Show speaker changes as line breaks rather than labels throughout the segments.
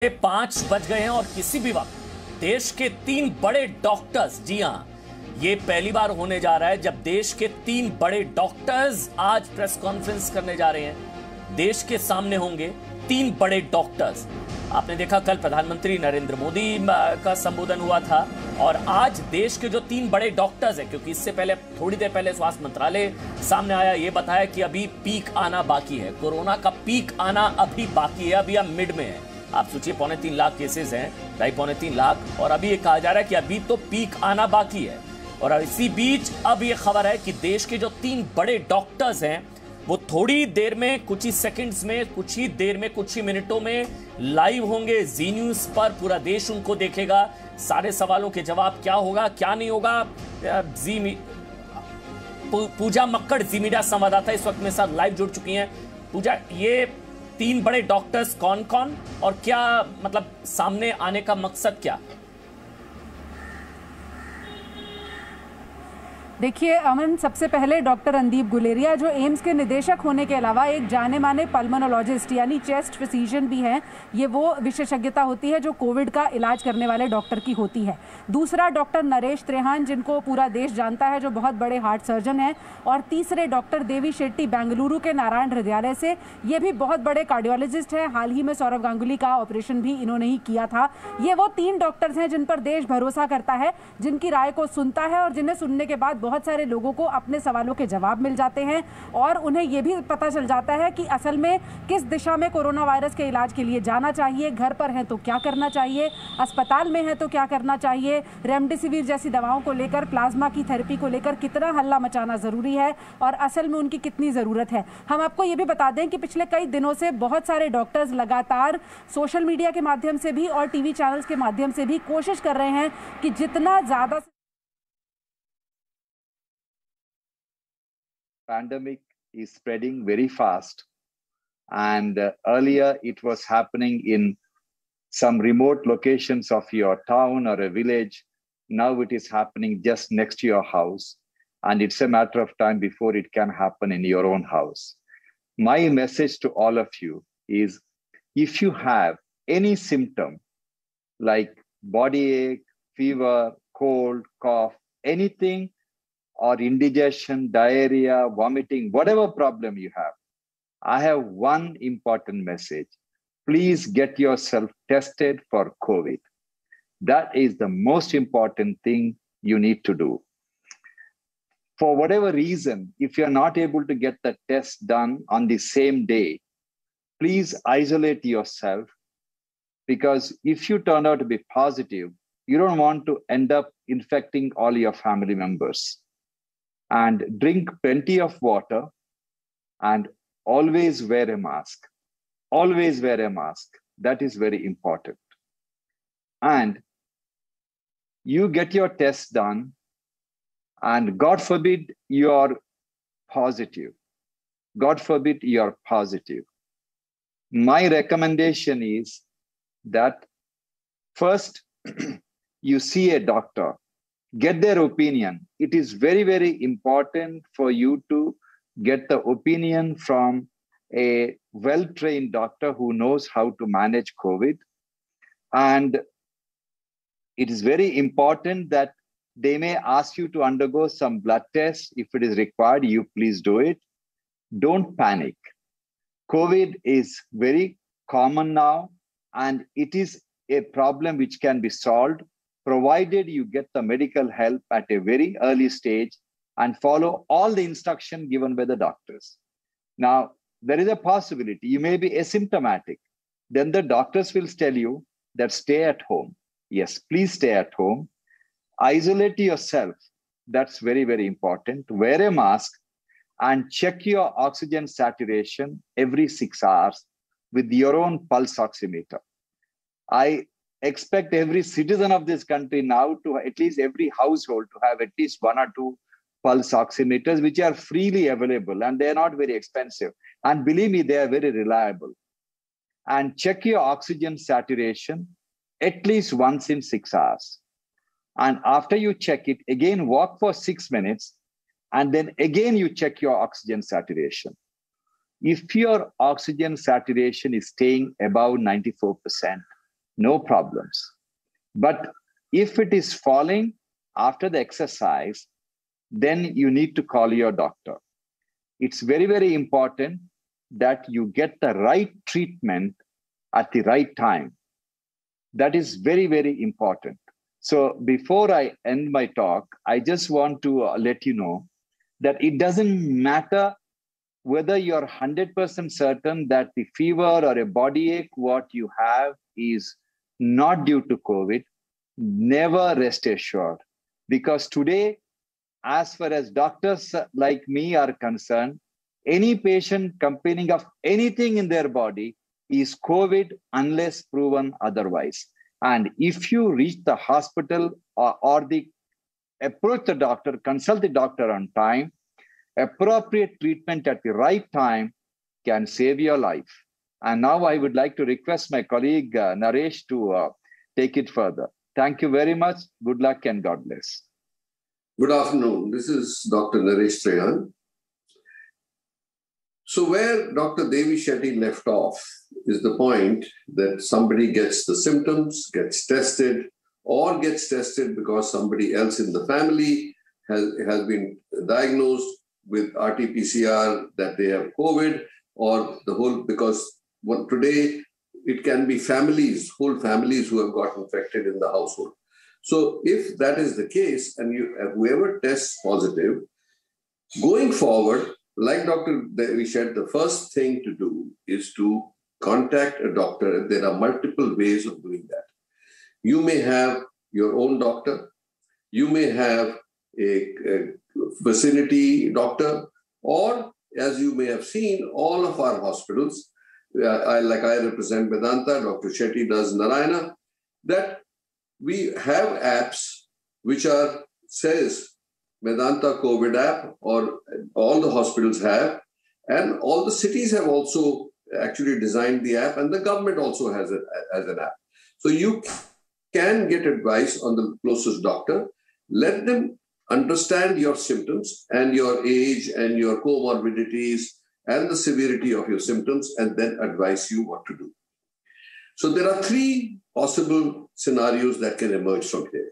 5 बज गए हैं और किसी भी वक्त देश के 3 बड़े डॉक्टर्स, जी हां, ये पहली बार होने जा रहा है जब देश के 3 बड़े डॉक्टर्स आज प्रेस कॉन्फ्रेंस करने जा रहे हैं। देश के सामने होंगे 3 बड़े डॉक्टर्स। आपने देखा कल प्रधानमंत्री नरेंद्र मोदी का संबोधन हुआ था और आज देश के जो 3 बड़े डॉक्टर्स हैं, क्योंकि इससे पहले थोड़ी देर पहले स्वास्थ्य मंत्रालय सामने आया, ये बताया कि अभी पीक आना बाकी है, कोरोना का पीक आना अभी बाकी है, अभी हम मिड में है। आप सोचिए 3.25 लाख केसेस हैं, 2.25 लाख, और अभी ये कहा जा रहा है कि अभी तो पीक आना बाकी है। और इसी बीच अब ये खबर है कि देश के जो 3 बड़े डॉक्टर्स हैं वो थोड़ी देर में, कुछ ही सेकंड्स में, कुछ ही देर में, कुछ ही मिनटों में लाइव होंगे जी न्यूज पर। पूरा देश उनको देखेगा। सारे सवालों के जवाब क्या होगा, क्या नहीं होगा, पूजा मक्कड़ जी मीडिया संवाददाता इस वक्त मेरे साथ लाइव जुड़ चुकी हैं। पूजा, ये 3 बड़े डॉक्टर्स कौन कौन और क्या, मतलब सामने आने का मकसद क्या?
देखिए अमन, सबसे पहले डॉक्टर रणदीप गुलेरिया जो एम्स के निदेशक होने के अलावा एक जाने माने पल्मोनोलॉजिस्ट यानी चेस्ट फिजिशियन भी हैं। ये वो विशेषज्ञता होती है जो कोविड का इलाज करने वाले डॉक्टर की होती है। दूसरा डॉक्टर नरेश त्रेहान, जिनको पूरा देश जानता है, जो बहुत बड़े हार्ट सर्जन हैं। और तीसरे डॉक्टर देवी शेट्टी, बेंगलुरु के नारायण हृदयालय से, ये भी बहुत बड़े कार्डियोलॉजिस्ट हैं। हाल ही में सौरव गांगुली का ऑपरेशन भी इन्होंने ही किया था। ये वो 3 डॉक्टर्स हैं जिन पर देश भरोसा करता है, जिनकी राय को सुनता है और जिन्हें सुनने के बाद बहुत सारे लोगों को अपने सवालों के जवाब मिल जाते हैं और उन्हें यह भी पता चल जाता है कि असल में किस दिशा में कोरोना वायरस के इलाज के लिए जाना चाहिए। घर पर हैं तो क्या करना चाहिए, अस्पताल में है तो क्या करना चाहिए, रेमडेसिविर जैसी दवाओं को लेकर, प्लाज्मा की थेरेपी को लेकर कितना हल्ला मचाना जरूरी है और असल में उनकी कितनी जरूरत है। हम आपको ये भी बता दें कि पिछले कई दिनों से बहुत सारे डॉक्टर्स लगातार सोशल मीडिया के माध्यम से भी और टीवी चैनल्स के माध्यम से भी कोशिश कर रहे हैं कि जितना ज्यादा
pandemic is spreading very fast, and earlier it was happening in some remote locations of your town or a village. Now it is happening just next to your house, and it's a matter of time before it can happen in your own house. My message to all of you is, if you have any symptom like body ache, fever, cold, cough, anything, or indigestion, diarrhea, vomiting, whatever problem you have, I have one important message. Please get yourself tested for COVID. That is the most important thing you need to do. For whatever reason, if you're not able to get the test done on the same day, please isolate yourself, because if you turn out to be positive, you don't want to end up infecting all your family members. And drink plenty of water and always wear a mask. Always wear a mask. That is very important. And you get your test done, and God forbid you're positive. God forbid you're positive. My recommendation is that first you see a doctor. Get their opinion. It is very, very important for you to get the opinion from a well-trained doctor who knows how to manage COVID. And it is very important that they may ask you to undergo some blood tests. If it is required, you please do it. Don't panic. COVID is very common now, and it is a problem which can be solved, provided you get the medical help at a very early stage and follow all the instruction given by the doctors. Now, there is a possibility you may be asymptomatic. Then the doctors will tell you that stay at home. Yes, please stay at home. Isolate yourself. That's very, very important. Wear a mask and check your oxygen saturation every 6 hours with your own pulse oximeter. I expect every citizen of this country now to, at least every household, to have at least 1 or 2 pulse oximeters, which are freely available, and they're not very expensive. And believe me, they are very reliable. And check your oxygen saturation at least once in 6 hours. And after you check it, again, walk for 6 minutes, and then again you check your oxygen saturation. If your oxygen saturation is staying above 94%, no problems. But if it is falling after the exercise, then you need to call your doctor. It's very, very important that you get the right treatment at the right time. That is very, very important. So before I end my talk, I just want to let you know that it doesn't matter whether you're 100% certain that the fever or a body ache, what you have is not due to COVID. Never rest assured. Because today, as far as doctors like me are concerned, any patient complaining of anything in their body is COVID unless proven otherwise. And if you reach the hospital or approach the doctor, consult the doctor on time, appropriate treatment at the right time can save your life. And now I would like to request my colleague Naresh to take it further. Thank you very much. Good luck and God bless.
Good afternoon. This is Dr. Naresh Trehan. So where Dr. Devi Shetty left off is the point that somebody gets the symptoms, gets tested, or gets tested because somebody else in the family has been diagnosed with RT-PCR that they have COVID, or the whole, because today it can be families, whole families who have got infected in the household. So if that is the case, and whoever tests positive, going forward, like Dr. Devi said, the first thing to do is to contact a doctor. There are multiple ways of doing that. You may have your own doctor. You may have a vicinity doctor, or as you may have seen, all of our hospitals, I represent Medanta, Dr. Shetty does Narayana, that we have apps which says Medanta COVID app, or all the hospitals have, and all the cities have also actually designed the app, and the government also has it as an app. So you can get advice on the closest doctor. Let them understand your symptoms and your age and your comorbidities and the severity of your symptoms, and then advise you what to do. So there are three possible scenarios that can emerge from here.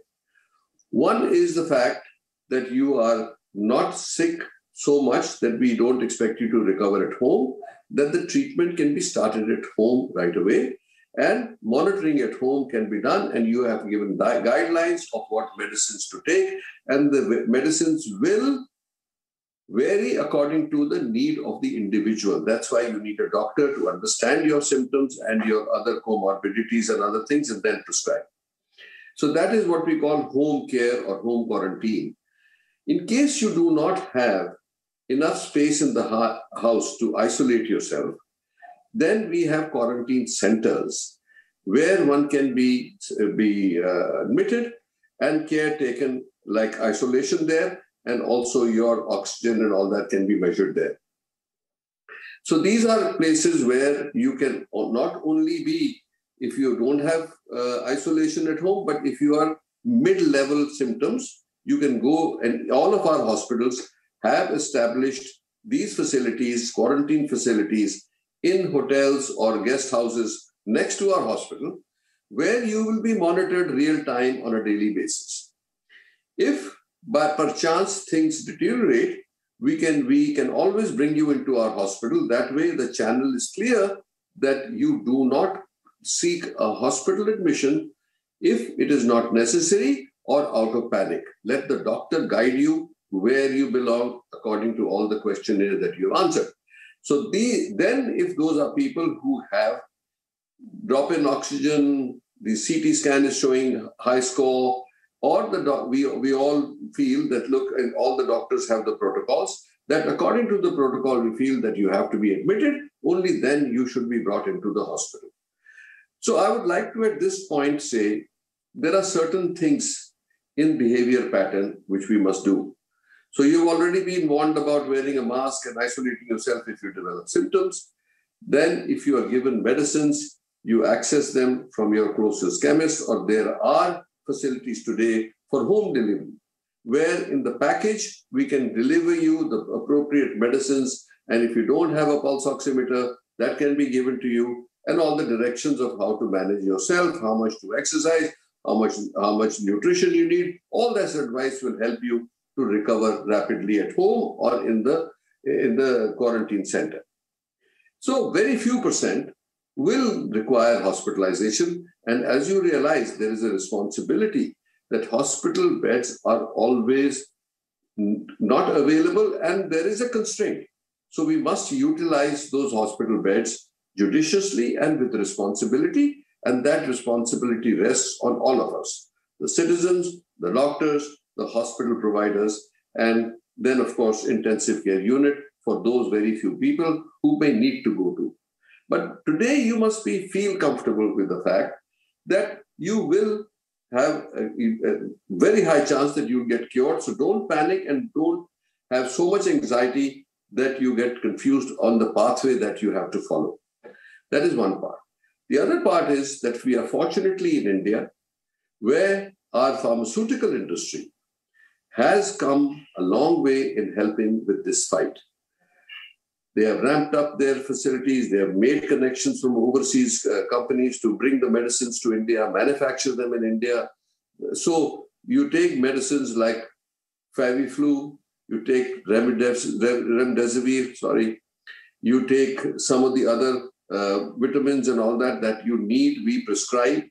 One is the fact that you are not sick so much that we don't expect you to recover at home, that the treatment can be started at home right away, and monitoring at home can be done, and you have given guidelines of what medicines to take, and the medicines will vary according to the need of the individual. That's why you need a doctor to understand your symptoms and your other comorbidities and other things, and then prescribe. So that is what we call home care or home quarantine. In case you do not have enough space in the house to isolate yourself, then we have quarantine centers where one can be admitted and care taken, like isolation there, and also your oxygen and all that can be measured there. So these are places where you can not only be, if you don't have isolation at home, but if you are mid-level symptoms, you can go, and all of our hospitals have established these facilities, quarantine facilities, in hotels or guest houses next to our hospital, where you will be monitored real time on a daily basis. If by perchance things deteriorate, we can always bring you into our hospital. That way the channel is clear that you do not seek a hospital admission if it is not necessary or out of panic. Let the doctor guide you where you belong according to all the questionnaire that you answered. So then if those are people who have drop in oxygen, the CT scan is showing high score, or we all feel that, look, and all the doctors have the protocols, that according to the protocol, we feel that you have to be admitted, only then you should be brought into the hospital. So I would like to at this point say, there are certain things in behavior pattern which we must do. So you've already been warned about wearing a mask and isolating yourself if you develop symptoms. Then if you are given medicines, you access them from your closest chemist, or there are facilities today for home delivery, where in the package, we can deliver you the appropriate medicines. And if you don't have a pulse oximeter, that can be given to you. and all the directions of how to manage yourself, how much to exercise, how much nutrition you need. All that advice will help you to recover rapidly at home or in the quarantine center. So very few % will require hospitalization. And as you realize, there is a responsibility that hospital beds are always not available, and there is a constraint. So we must utilize those hospital beds judiciously and with responsibility, and that responsibility rests on all of us, the citizens, the doctors, the hospital providers, and then, of course, intensive care unit for those very few people who may need to go to. But today you must feel comfortable with the fact that you will have a very high chance that you'll get cured. So don't panic and don't have so much anxiety that you get confused on the pathway that you have to follow. That is one part. The other part is that we are fortunately in India, where our pharmaceutical industry has come a long way in helping with this fight. They have ramped up their facilities. They have made connections from overseas companies to bring the medicines to India, manufacture them in India. So you take medicines like Faviflu, you take remdesivir, you take some of the other vitamins and all that you need, we prescribe.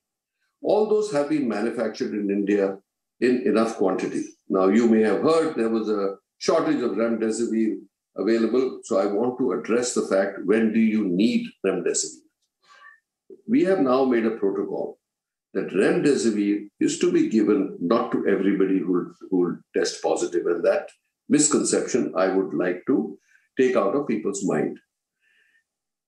All those have been manufactured in India in enough quantity. Now, you may have heard there was a shortage of remdesivir available. So I want to address the fact, when do you need remdesivir? We have now made a protocol that remdesivir is to be given not to everybody who will test positive, and that misconception I would like to take out of people's mind.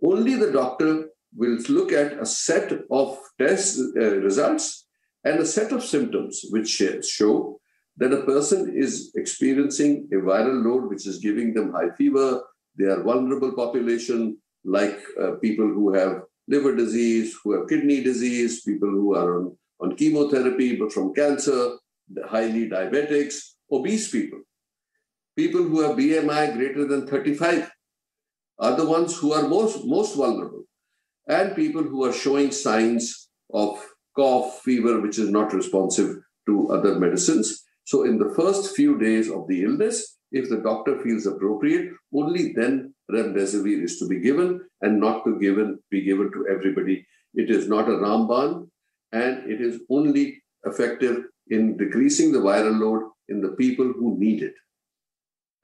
Only the doctor will look at a set of test results and a set of symptoms which show that a person is experiencing a viral load which is giving them high fever. They are vulnerable population, like people who have liver disease, who have kidney disease, people who are on chemotherapy but from cancer, highly diabetics, obese people. People who have BMI greater than 35 are the ones who are most vulnerable. And people who are showing signs of cough, fever, which is not responsive to other medicines. So in the first few days of the illness, if the doctor feels appropriate, only then remdesivir is to be given and not to be given to everybody. It is not a Ramban, and it is only effective in decreasing the viral load in the people who need it.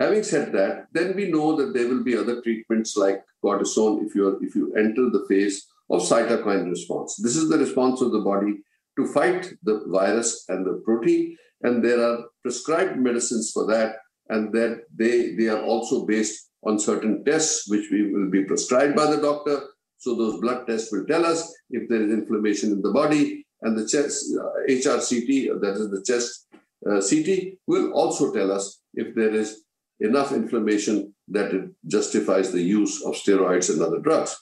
Having said that, then we know that there will be other treatments like cortisone if you enter the phase of cytokine response. This is the response of the body to fight the virus and the protein, and there are prescribed medicines for that, and that they are also based on certain tests which will be prescribed by the doctor. So those blood tests will tell us if there is inflammation in the body, and the chest HRCT, that is the chest CT, will also tell us if there is enough inflammation that it justifies the use of steroids and other drugs.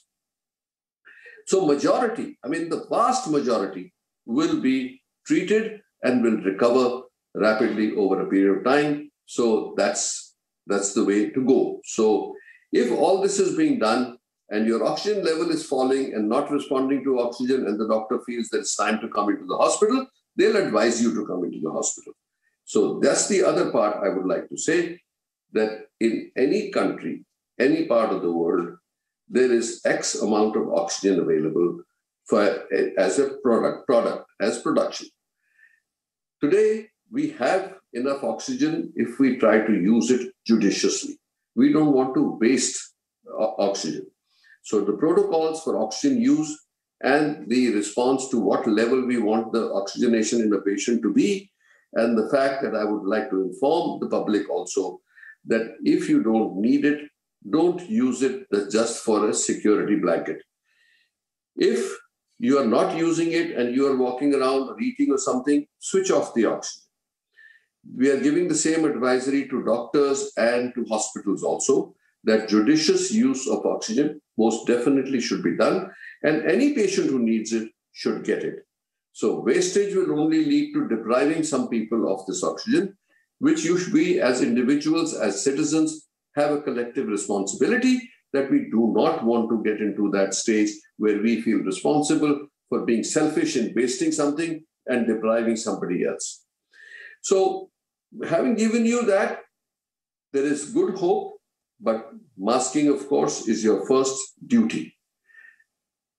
So majority, the vast majority will be treated and will recover rapidly over a period of time. So that's the way to go. So if all this is being done and your oxygen level is falling and not responding to oxygen, and the doctor feels that it's time to come into the hospital, they'll advise you to come into the hospital. So that's the other part I would like to say, that in any country, any part of the world, there is X amount of oxygen available as a as production. Today, we have enough oxygen if we try to use it judiciously. We don't want to waste oxygen. So the protocols for oxygen use and the response to what level we want the oxygenation in a patient to be, and the fact that I would like to inform the public also that if you don't need it, don't use it just for a security blanket. If you are not using it and you are walking around or eating or something, switch off the oxygen. We are giving the same advisory to doctors and to hospitals also, that judicious use of oxygen most definitely should be done, and any patient who needs it should get it. So wastage will only lead to depriving some people of this oxygen, which we as individuals, as citizens, have a collective responsibility that we do not want to get into that stage where we feel responsible for being selfish in wasting something and depriving somebody else. So, having given you that, there is good hope, but masking, of course, is your first duty.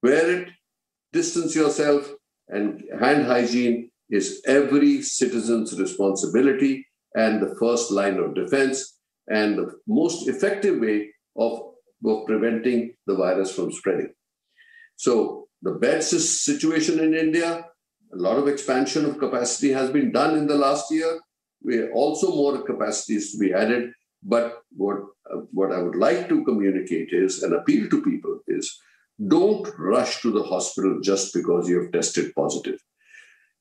Wear it, distance yourself, and hand hygiene is every citizen's responsibility and the first line of defense and the most effective way of preventing the virus from spreading. So the bed situation in India, a lot of expansion of capacity has been done in the last year. Also more capacities to be added. But what I would like to communicate is, and appeal to people is, don't rush to the hospital just because you have tested positive.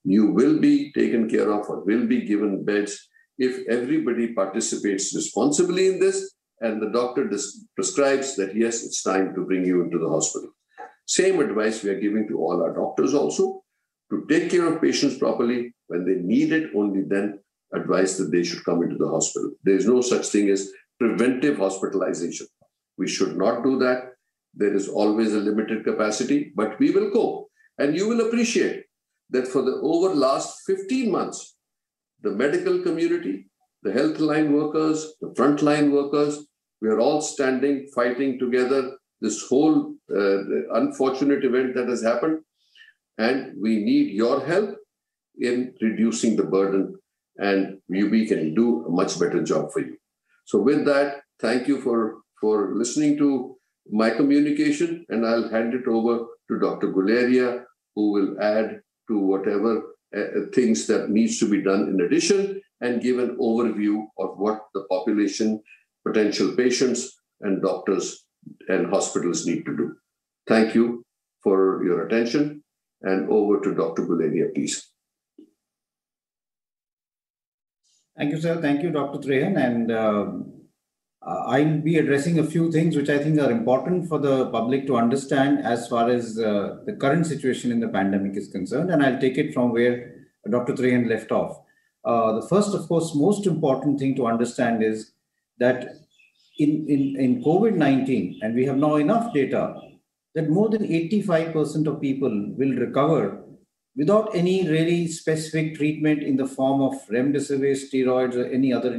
You will be taken care of or will be given beds if everybody participates responsibly in this and the doctor prescribes that, yes, it's time to bring you into the hospital. Same advice we are giving to all our doctors also, to take care of patients properly. When they need it, only then advise that they should come into the hospital. There is no such thing as preventive hospitalization. We should not do that. There is always a limited capacity, but we will cope. And you will appreciate that for the over last 15 months, the medical community, the health line workers, the frontline workers, we are all standing, fighting together this whole unfortunate event that has happened. And we need your help in reducing the burden, and we can do a much better job for you. So with that, thank you for listening to my communication, and I'll hand it over to Dr. Guleria, who will add to whatever things that needs to be done in addition and give an overview of what the population, potential patients, and doctors and hospitals need to do. Thank you for your attention, and over to Dr. Guleria, please.
Thank you, sir. Thank you, Dr. Trehan. And I'll be addressing a few things which I think are important for the public to understand as far as the current situation in the pandemic is concerned. And I'll take it from where Dr. Trehan left off. The first, of course, most important thing to understand is that in COVID-19, and we have now enough data, that more than 85% of people will recover without any really specific treatment in the form of remdesivir, steroids, or any other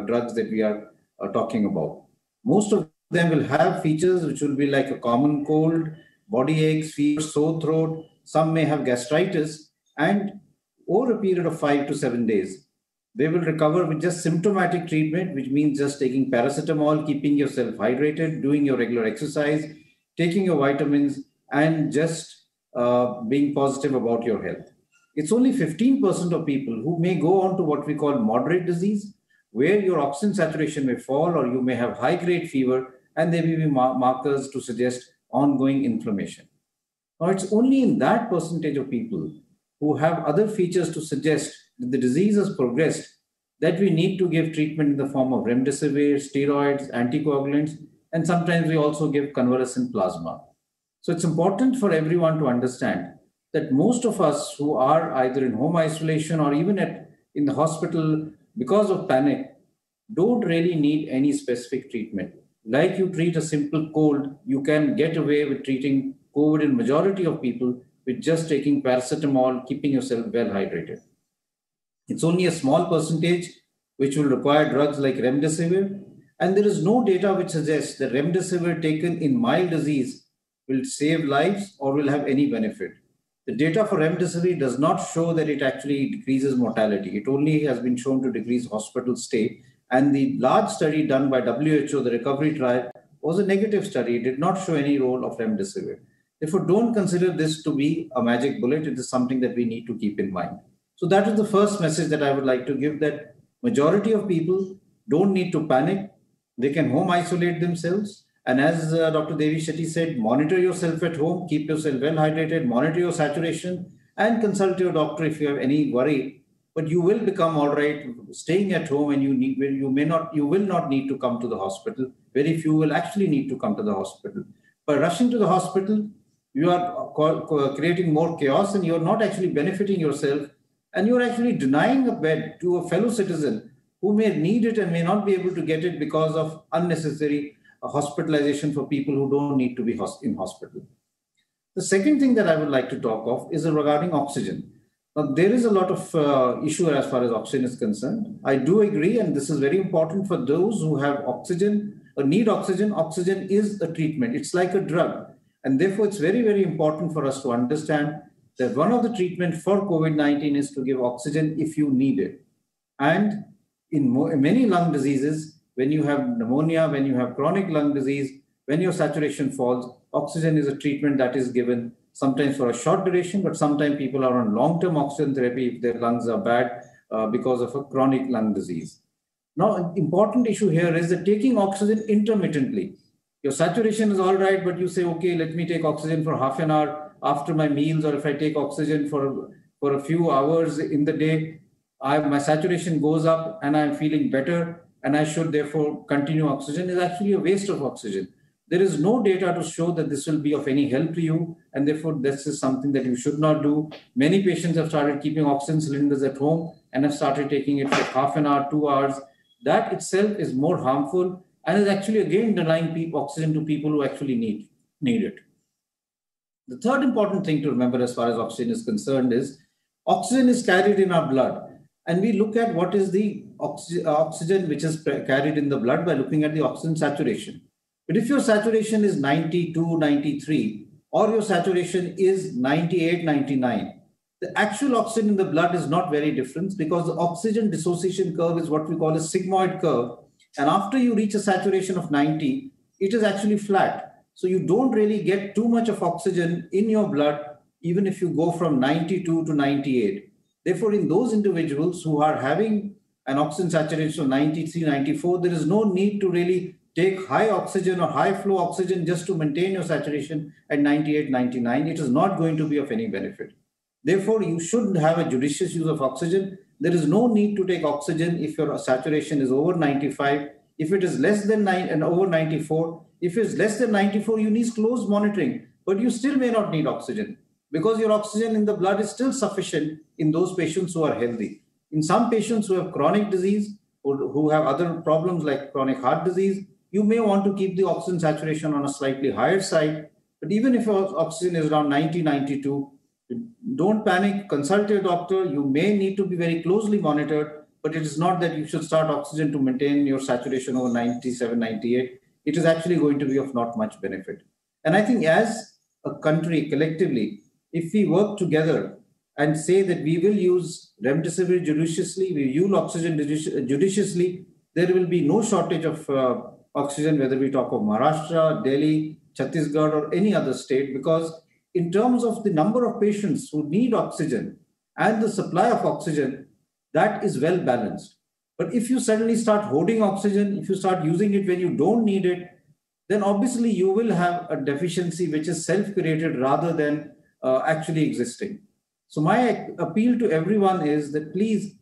drugs that we are talking about. Most of them will have features which will be like a common cold, body aches, fever, sore throat. Some may have gastritis, and over a period of 5 to 7 days, they will recover with just symptomatic treatment, which means just taking paracetamol, keeping yourself hydrated, doing your regular exercise, taking your vitamins, and just being positive about your health. It's only 15% of people who may go on to what we call moderate disease, where your oxygen saturation may fall, or you may have high-grade fever, and there may be markers to suggest ongoing inflammation. Now, it's only in that percentage of people who have other features to suggest that the disease has progressed that we need to give treatment in the form of remdesivir, steroids, anticoagulants, and sometimes we also give convalescent plasma. So it's important for everyone to understand that most of us who are either in home isolation or even in the hospital because of panic don't really need any specific treatment. Like you treat a simple cold, you can get away with treating COVID in majority of people with just taking paracetamol, keeping yourself well hydrated. It's only a small percentage which will require drugs like remdesivir, and there is no data which suggests that remdesivir taken in mild disease will save lives or will have any benefit. The data for remdesivir does not show that it actually decreases mortality. It only has been shown to decrease hospital stay. And the large study done by WHO, the recovery trial, was a negative study. It did not show any role of remdesivir. Therefore, don't consider this to be a magic bullet. It is something that we need to keep in mind. So that is the first message that I would like to give, that majority of people don't need to panic. They can home isolate themselves. And as Dr. Devi Shetty said, monitor yourself at home, keep yourself well hydrated, monitor your saturation, and consult your doctor if you have any worry. But you will become all right staying at home, and you will not need to come to the hospital. Very few will actually need to come to the hospital. By rushing to the hospital, you are creating more chaos, and you're not actually benefiting yourself, and you're actually denying a bed to a fellow citizen who may need it and may not be able to get it because of unnecessary a hospitalization for people who don't need to be in hospital. The second thing that I would like to talk of is regarding oxygen. Now, there is a lot of issue as far as oxygen is concerned. I do agree, and this is very important for those who have oxygen or need oxygen. Oxygen is a treatment. It's like a drug. And therefore, it's very, very important for us to understand that one of the treatments for COVID-19 is to give oxygen if you need it. And in many lung diseases, when you have pneumonia, when you have chronic lung disease, when your saturation falls, oxygen is a treatment that is given sometimes for a short duration, but sometimes people are on long-term oxygen therapy if their lungs are bad because of a chronic lung disease. Now, an important issue here is that taking oxygen intermittently. Your saturation is all right, but you say, okay, let me take oxygen for half an hour after my meals, or if I take oxygen for a few hours in the day, my saturation goes up and I'm feeling better, and I should therefore continue oxygen, is actually a waste of oxygen. There is no data to show that this will be of any help to you, and therefore this is something that you should not do. Many patients have started keeping oxygen cylinders at home and have started taking it for half an hour, 2 hours. That itself is more harmful and is actually again denying oxygen to people who actually need it. The third important thing to remember as far as oxygen is concerned is oxygen is carried in our blood, and we look at what is the oxygen which is carried in the blood by looking at the oxygen saturation. But if your saturation is 92, 93, or your saturation is 98, 99, the actual oxygen in the blood is not very different, because the oxygen dissociation curve is what we call a sigmoid curve. And after you reach a saturation of 90, it is actually flat. So you don't really get too much of oxygen in your blood, even if you go from 92 to 98. Therefore, in those individuals who are having an oxygen saturation of 93, 94, there is no need to really take high oxygen or high flow oxygen just to maintain your saturation at 98, 99. It is not going to be of any benefit. Therefore, you should have a judicious use of oxygen. There is no need to take oxygen if your saturation is over 95. If it is less than 9 and over 94, if it's less than 94, you need close monitoring, but you still may not need oxygen because your oxygen in the blood is still sufficient in those patients who are healthy. In some patients who have chronic disease or who have other problems like chronic heart disease, you may want to keep the oxygen saturation on a slightly higher side. But even if your oxygen is around 90, 92, don't panic, consult your doctor. You may need to be very closely monitored, but it is not that you should start oxygen to maintain your saturation over 97, 98. It is actually going to be of not much benefit. And I think as a country collectively, if we work together and say that we will use remdesivir judiciously, we use oxygen judiciously, there will be no shortage of oxygen, whether we talk of Maharashtra, Delhi, Chhattisgarh, or any other state, because in terms of the number of patients who need oxygen and the supply of oxygen, that is well balanced. But if you suddenly start hoarding oxygen, if you start using it when you don't need it, then obviously you will have a deficiency which is self-created rather than actually existing. So my appeal to everyone is that please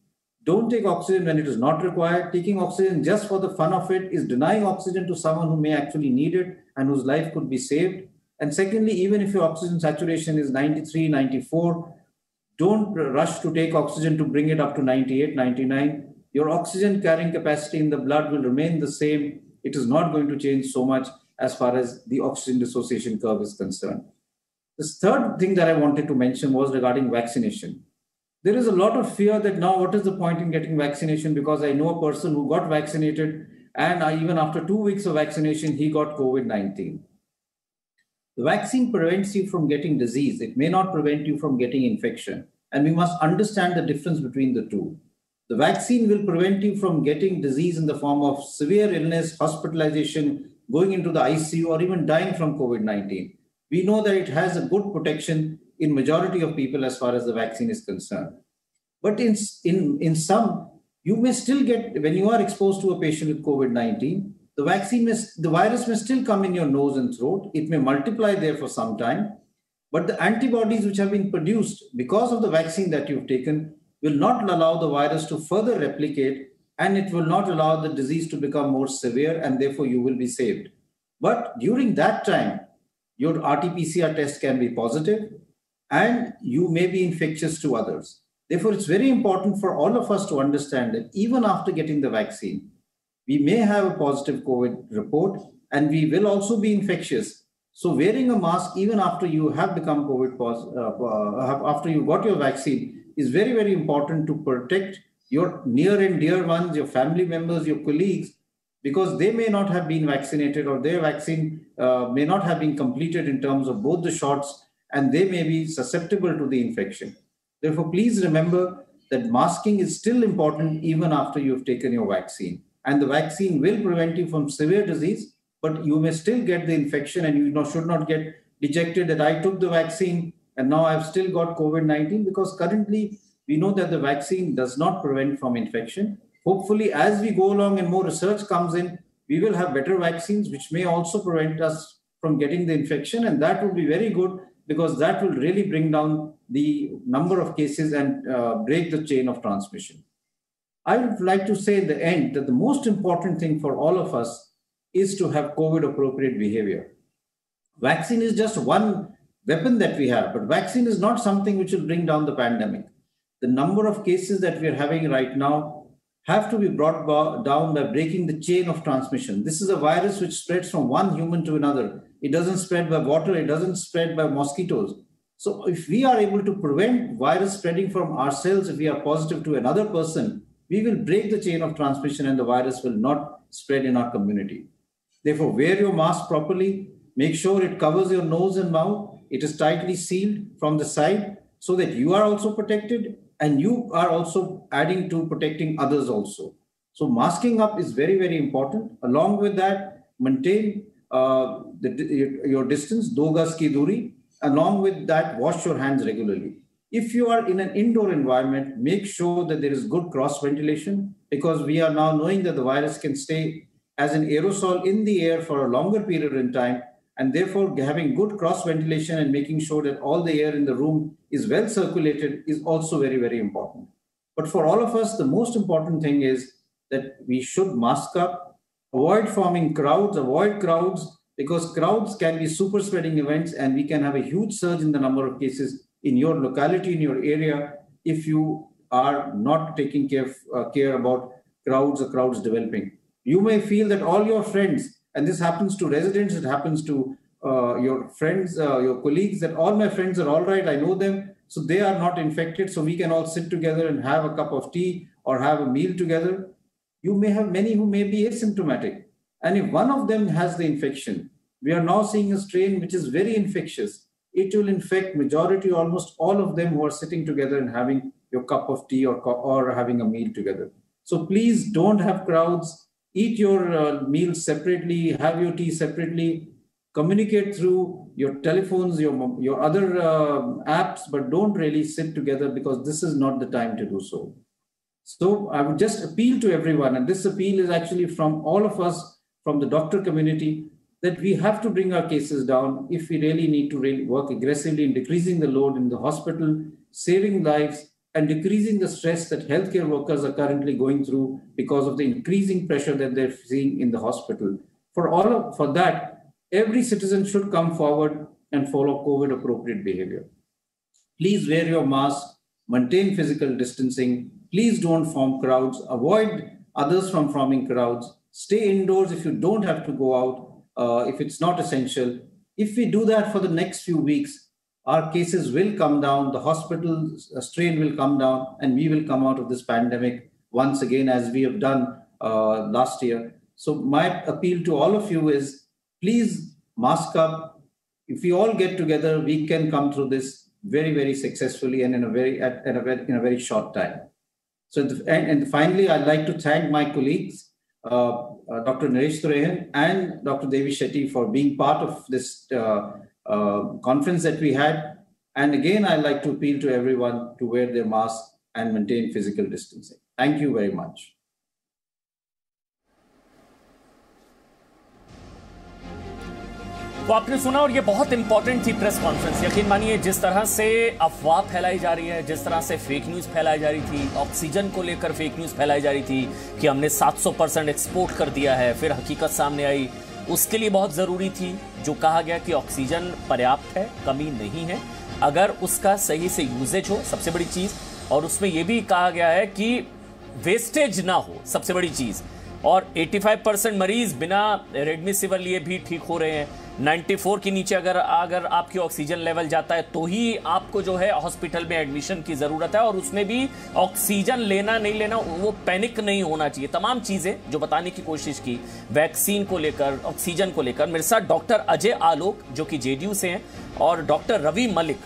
don't take oxygen when it is not required. Taking oxygen just for the fun of it is denying oxygen to someone who may actually need it and whose life could be saved. And secondly, even if your oxygen saturation is 93, 94, don't rush to take oxygen to bring it up to 98, 99. Your oxygen carrying capacity in the blood will remain the same. It is not going to change so much as far as the oxygen dissociation curve is concerned. The third thing that I wanted to mention was regarding vaccination. There is a lot of fear that now what is the point in getting vaccination, because I know a person who got vaccinated and even after 2 weeks of vaccination, he got COVID-19. The vaccine prevents you from getting disease. It may not prevent you from getting infection. And we must understand the difference between the two. The vaccine will prevent you from getting disease in the form of severe illness, hospitalization, going into the ICU, or even dying from COVID-19. We know that it has a good protection in majority of people as far as the vaccine is concerned. But in some, you may still get, when you are exposed to a patient with COVID-19, the virus may still come in your nose and throat. It may multiply there for some time, but the antibodies which have been produced because of the vaccine that you've taken will not allow the virus to further replicate, and it will not allow the disease to become more severe, and therefore you will be saved. But during that time, your RT-PCR test can be positive and you may be infectious to others. Therefore, it's very important for all of us to understand that even after getting the vaccine, we may have a positive COVID report, and we will also be infectious. So wearing a mask even after you have become COVID positive, after you got your vaccine, is very, very important to protect your near and dear ones, your family members, your colleagues, because they may not have been vaccinated, or their vaccine may not have been completed in terms of both the shots, and they may be susceptible to the infection. Therefore, please remember that masking is still important even after you've taken your vaccine. And the vaccine will prevent you from severe disease, but you may still get the infection, and you should not get dejected that I took the vaccine and now I've still got COVID-19, because currently we know that the vaccine does not prevent from infection. Hopefully, as we go along and more research comes in, we will have better vaccines, which may also prevent us from getting the infection. And that will be very good, because that will really bring down the number of cases and break the chain of transmission. I would like to say at the end that the most important thing for all of us is to have COVID-appropriate behavior. Vaccine is just one weapon that we have, but vaccine is not something which will bring down the pandemic. The number of cases that we are having right now have to be brought down by breaking the chain of transmission. This is a virus which spreads from one human to another. It doesn't spread by water. It doesn't spread by mosquitoes. So if we are able to prevent virus spreading from ourselves, if we are positive to another person, we will break the chain of transmission and the virus will not spread in our community. Therefore, wear your mask properly. Make sure it covers your nose and mouth. It is tightly sealed from the side so that you are also protected and you are also adding to protecting others also. So masking up is very, very important. Along with that, maintain your distance, 2 gaz ki duri. Along with that, wash your hands regularly. If you are in an indoor environment, make sure that there is good cross ventilation, because we are now knowing that the virus can stay as an aerosol in the air for a longer period in time. And therefore, having good cross ventilation and making sure that all the air in the room is well circulated is also very, very important. But for all of us, the most important thing is that we should mask up, avoid forming crowds, avoid crowds, because crowds can be super spreading events and we can have a huge surge in the number of cases in your locality, in your area, if you are not taking care about crowds or crowds developing. You may feel that all your friends, and this happens to residents, it happens to your friends, your colleagues, that all my friends are all right, I know them, so they are not infected, so we can all sit together and have a cup of tea or have a meal together. You may have many who may be asymptomatic. And if one of them has the infection, we are now seeing a strain which is very infectious. It will infect majority, almost all of them who are sitting together and having your cup of tea or having a meal together. So please don't have crowds. Eat your meals separately, have your tea separately, communicate through your telephones, your other apps, but don't really sit together, because this is not the time to do so. So I would just appeal to everyone, and this appeal is actually from all of us, from the doctor community, that we have to bring our cases down if we really need to really work aggressively in decreasing the load in the hospital, saving lives, and decreasing the stress that healthcare workers are currently going through because of the increasing pressure that they're seeing in the hospital. For that, every citizen should come forward and follow COVID-appropriate behavior. Please wear your mask, maintain physical distancing. Please don't form crowds. Avoid others from forming crowds. Stay indoors if you don't have to go out, if it's not essential. If we do that for the next few weeks, our cases will come down, the hospital strain will come down, and we will come out of this pandemic once again, as we have done last year. So my appeal to all of you is, please mask up. If we all get together, we can come through this very, very successfully and in a very short time. So, and finally, I'd like to thank my colleagues, Dr. Naresh Trehan and Dr. Devi Shetty, for being part of this conference that we had. And again, I'd like to appeal to everyone to wear their mask and maintain physical distancing. Thank you very much.
तो आपने सुना, और ये बहुत important थी press conference. यकीन मानिए, जिस तरह से अफवाह फैलाई जा रही है, जिस तरह से फेक न्यूज़ फैलाई जा रही थी, ऑक्सीजन को लेकर फेक न्यूज़ फैलाई जा रही थी कि हमने 700% एक्सपोर्ट कर दिया है, फिर हकीकत सामने आई। उसके लिए बहुत ज़रूरी थी जो कहा गया कि ऑक्सीजन पर्याप्त है, कमी नहीं है, अगर उसका सही से यूजेज हो, सबसे बड़ी चीज़। और उसमें यह भी कहा गया है कि वेस्टेज ना हो, सबसे बड़ी चीज़। और 85% मरीज बिना रेमडेसिविर लिए भी ठीक हो रहे हैं। 94 के नीचे अगर आपकी ऑक्सीजन लेवल जाता है तो ही आपको जो है हॉस्पिटल में एडमिशन की जरूरत है, और उसमें भी ऑक्सीजन लेना नहीं लेना वो पैनिक नहीं होना चाहिए। तमाम चीजें जो बताने की कोशिश की वैक्सीन को लेकर, ऑक्सीजन को लेकर। मेरे साथ डॉक्टर अजय आलोक जो कि जेडीयू से हैं, और डॉक्टर रवि मलिक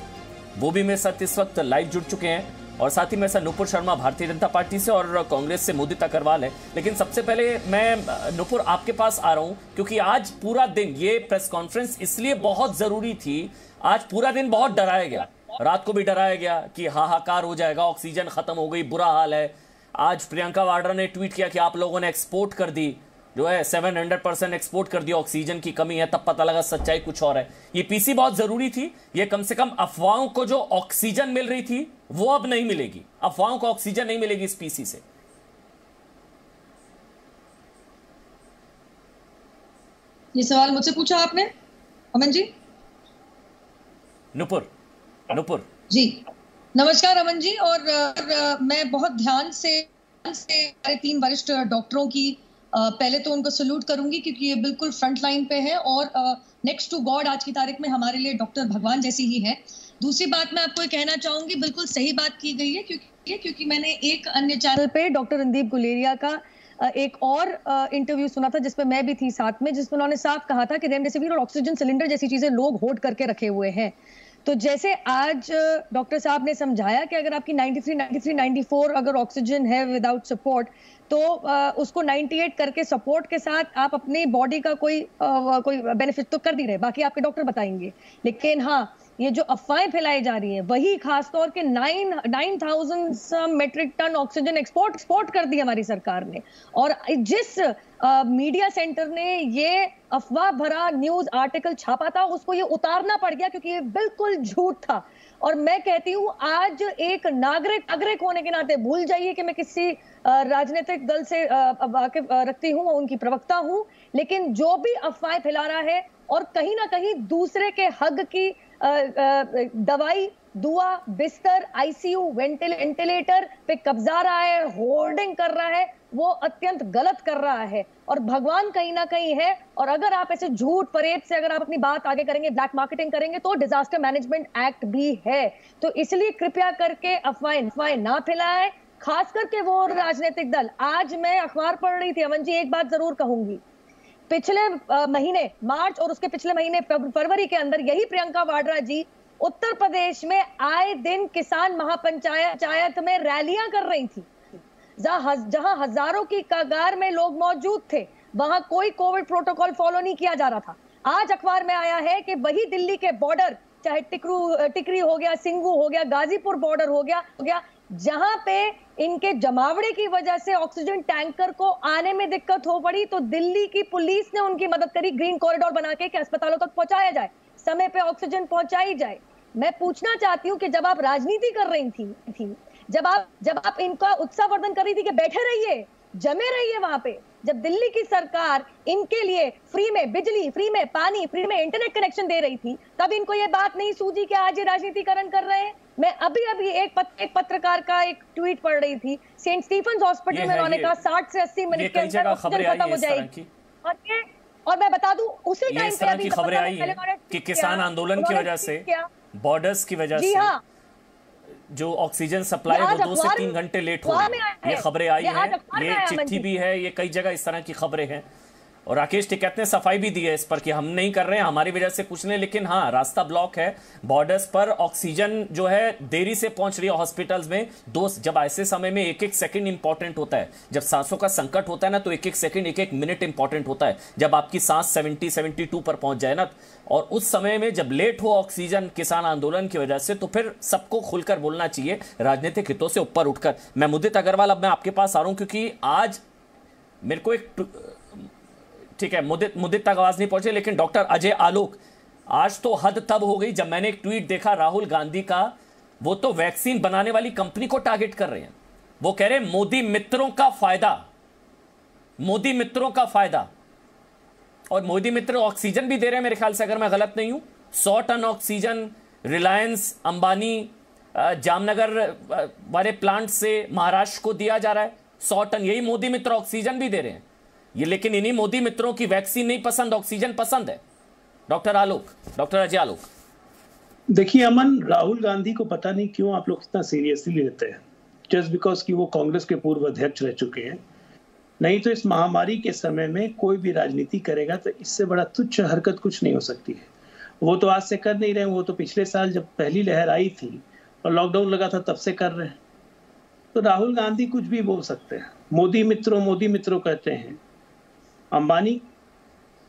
वो भी मेरे साथ इस वक्त लाइव जुड़ चुके हैं, और साथ ही मेरे साथ नुपुर शर्मा भारतीय जनता पार्टी से, और कांग्रेस से मुदित अग्रवाल है। लेकिन सबसे पहले मैं नुपुर आपके पास आ रहा हूं, क्योंकि आज पूरा दिन ये प्रेस कॉन्फ्रेंस इसलिए बहुत जरूरी थी। आज पूरा दिन बहुत डराया गया, रात को भी डराया गया कि हाहाकार हो जाएगा, ऑक्सीजन खत्म हो गई, बुरा हाल है। आज प्रियंका वाड्रा ने ट्वीट किया कि आप लोगों ने एक्सपोर्ट कर दी, जो है 700% एक्सपोर्ट कर दिया, ऑक्सीजन की कमी है। तब पता लगा सच्चाई कुछ और है। ये पीसी बहुत जरूरी थी, ये कम से कम अफवाहों को जो ऑक्सीजन मिल रही थी वो अब नहीं मिलेगी, अफवाहों को ऑक्सीजन नहीं मिलेगी इस पीसी से।
ये सवाल मुझसे पूछा आपने अमन जी?
नुपुर
जी नमस्कार अमन जी। और मैं बहुत ध्यान से हमारे 3 वरिष्ठ डॉक्टरों की पहले तो उनको सल्यूट करूंगी, क्योंकि ये बिल्कुल फ्रंट लाइन पे है और नेक्स्ट टू गॉड आज की तारीख में हमारे लिए डॉक्टर भगवान जैसी ही है। दूसरी बात मैं आपको ये कहना चाहूंगी, बिल्कुल सही बात की गई है, क्योंकि मैंने एक अन्य चैनल पे डॉक्टर रणदीप गुलेरिया का एक और इंटरव्यू सुना था जिसमें मैं भी थी साथ में, जिसमें उन्होंने साफ कहा था कि रेमडेसिविर और ऑक्सीजन सिलेंडर जैसी चीजें लोग होल्ड करके रखे हुए हैं। तो जैसे आज डॉक्टर साहब ने समझाया कि अगर आपकी 93, 94 अगर ऑक्सीजन है विदाउट सपोर्ट, तो उसको 98 करके सपोर्ट के साथ आप अपनी बॉडी का कोई बेनिफिट तो कर नहीं रहे, बाकी आपके डॉक्टर बताएंगे। लेकिन हाँ, ये जो अफवाहें फैलाई जा रही हैं वही खासतौर के 9,000 मेट्रिक टन ऑक्सीजन एक्सपोर्ट कर दी हमारी सरकार ने, और जिस मीडिया सेंटर ने ये अफवाह भरा न्यूज आर्टिकल छापा था उसको ये उतारना पड़ गया, क्योंकि ये बिल्कुल झूठ था। और मैं कहती हूँ आज एक नागरिक होने के नाते भूल जाइए कि मैं किसी राजनीतिक दल से वाकिफ रखती हूँ, उनकी प्रवक्ता हूँ, लेकिन जो भी अफवाहें फैला रहा है और कहीं ना कहीं दूसरे के हक की दवाई, दुआ, बिस्तर, आईसीयू, वेंटिलेटर पे कब्जा रहा है, होर्डिंग कर रहा है, वो अत्यंत गलत कर रहा है। और भगवान कहीं ना कहीं है, और अगर आप ऐसे झूठ फरेब से अगर आप अपनी बात आगे करेंगे, ब्लैक मार्केटिंग करेंगे, तो डिजास्टर मैनेजमेंट एक्ट भी है। तो इसलिए कृपया करके अफवाहें ना फैलाएं, खास करके वो राजनीतिक दल। आज मैं अखबार पढ़ रही थी अमन जी, एक बात जरूर कहूंगी, पिछले महीने मार्च और उसके पिछले महीने फरवरी के अंदर यही प्रियंका वाड्रा जी उत्तर प्रदेश में आए दिन किसान महापंचायत में रैलियां कर रही थी, जहां हजारों की कगार में लोग मौजूद थे, वहां कोई कोविड प्रोटोकॉल फॉलो नहीं किया जा रहा था। आज अखबार में आया है कि वही दिल्ली के बॉर्डर, चाहे टिकरी हो गया, सिंगू हो गया, गाजीपुर बॉर्डर हो गया, जहां पे इनके जमावड़े की वजह से ऑक्सीजन टैंकर को आने में दिक्कत हो पड़ी, तो दिल्ली की पुलिस ने उनकी मदद करी, ग्रीन कॉरिडोर बना के कि अस्पतालों तक पहुंचाया जाए, समय पे ऑक्सीजन पहुंचाई जाए। मैं पूछना चाहती हूँ कि जब आप राजनीति कर रही थी, जब आप इनका उत्साहवर्धन कर रही थी कि बैठे रहिए, जमे रहिए वहां पे, जब दिल्ली की सरकार इनके लिए फ्री में बिजली, फ्री में पानी, फ्री में इंटरनेट कनेक्शन दे रही थी, तब इनको ये बात नहीं सूझी कि आज ये राजनीतिकरण कर रहे हैं। मैं अभी एक पत्रकार का एक ट्वीट पढ़ रही थी, सेंट स्टीफेंस हॉस्पिटल में उन्होंने कहा 60 से 80 मिनट के अंदर ऑक्सीजन खत्म हो जाएगी। और मैं बता दूं उसी टाइम पे अभी
खबरें आई है कि किसान आंदोलन की वजह से, बॉर्डर्स की वजह से जो ऑक्सीजन सप्लाई वो 2 से 3 घंटे लेट हो रही है। ये खबरें आई हैं, ये चिट्ठी भी है, ये कई जगह इस तरह की खबरें हैं। और राकेश टिकैत ने सफाई भी दी है इस पर कि हम नहीं कर रहे हैं, हमारी वजह से कुछ नहीं, लेकिन हाँ रास्ता ब्लॉक है बॉर्डर्स पर, ऑक्सीजन जो है देरी से पहुंच रही है हॉस्पिटल्स में। जब ऐसे समय में एक सेकंड इंपॉर्टेंट होता है, जब सांसों का संकट होता है ना, तो एक सेकंड, एक मिनट इंपॉर्टेंट होता है। जब आपकी सांस 70-72 पर पहुंच जाए ना, और उस समय में जब लेट हो ऑक्सीजन किसान आंदोलन की वजह से, तो फिर सबको खुलकर बोलना चाहिए, राजनीतिक हितों से ऊपर उठकर। मैं मुदित अग्रवाल, अब मैं आपके पास आ रहा हूं, क्योंकि आज मेरे को एक, ठीक है मुदित तक आवाज नहीं पहुंचे, लेकिन डॉक्टर अजय आलोक, आज तो हद तब हो गई जब मैंने एक ट्वीट देखा राहुल गांधी का, वो तो वैक्सीन बनाने वाली कंपनी को टारगेट कर रहे हैं। वो कह रहे हैं मोदी मित्रों का फायदा, मोदी मित्रों का फायदा। और मोदी मित्र ऑक्सीजन भी दे रहे हैं मेरे ख्याल से, अगर मैं गलत नहीं हूं। 100 टन ऑक्सीजन रिलायंस, अंबानी, जामनगर वाले प्लांट से महाराष्ट्र को दिया जा रहा है, 100 टन। यही मोदी मित्र ऑक्सीजन भी दे रहे हैं। ये लेकिन इन्हीं मोदी मित्रों की वैक्सीन नहीं पसंद, ऑक्सीजन पसंद है। डॉक्टर अजय आलोक।
देखिए अमन, राहुल गांधी को पता नहीं क्यों आप लोग इतना सीरियसली लेते हैं, जस्ट बिकॉज कि वो कांग्रेस के पूर्व अध्यक्ष रह चुके हैं। नहीं तो इस महामारी के समय में कोई भी राजनीति करेगा तो इससे बड़ा तुच्छ हरकत कुछ नहीं हो सकती है। वो तो आज से कर नहीं रहे, वो तो पिछले साल जब पहली लहर आई थी और लॉकडाउन लगा था तब से कर रहे हैं। तो राहुल गांधी कुछ भी बोल सकते हैं, मोदी मित्रों कहते हैं। अंबानी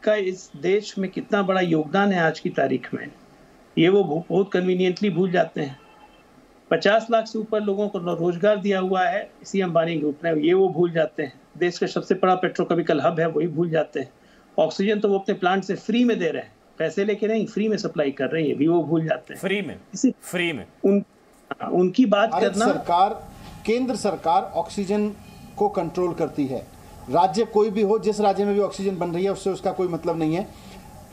का इस देश में कितना बड़ा योगदान है आज की तारीख में, ये वो बहुत कन्वीनियंटली भूल जाते हैं। 50 लाख से ऊपर लोगों को रोजगार दिया हुआ है इसी अंबानी ग्रुप ने, ये वो भूल जाते हैं। देश का सबसे बड़ा पेट्रोकेमिकल हब है, वही भूल जाते हैं। ऑक्सीजन तो वो अपने प्लांट से फ्री में दे रहे हैं, पैसे लेके नहीं, फ्री में सप्लाई कर रहे हैं, भी वो भूल जाते हैं।
फ्री में
उनकी बात करना।
केंद्र सरकार ऑक्सीजन को कंट्रोल करती है। राज्य कोई भी हो, जिस राज्य में भी ऑक्सीजन बन रही है उससे उसका कोई मतलब नहीं है।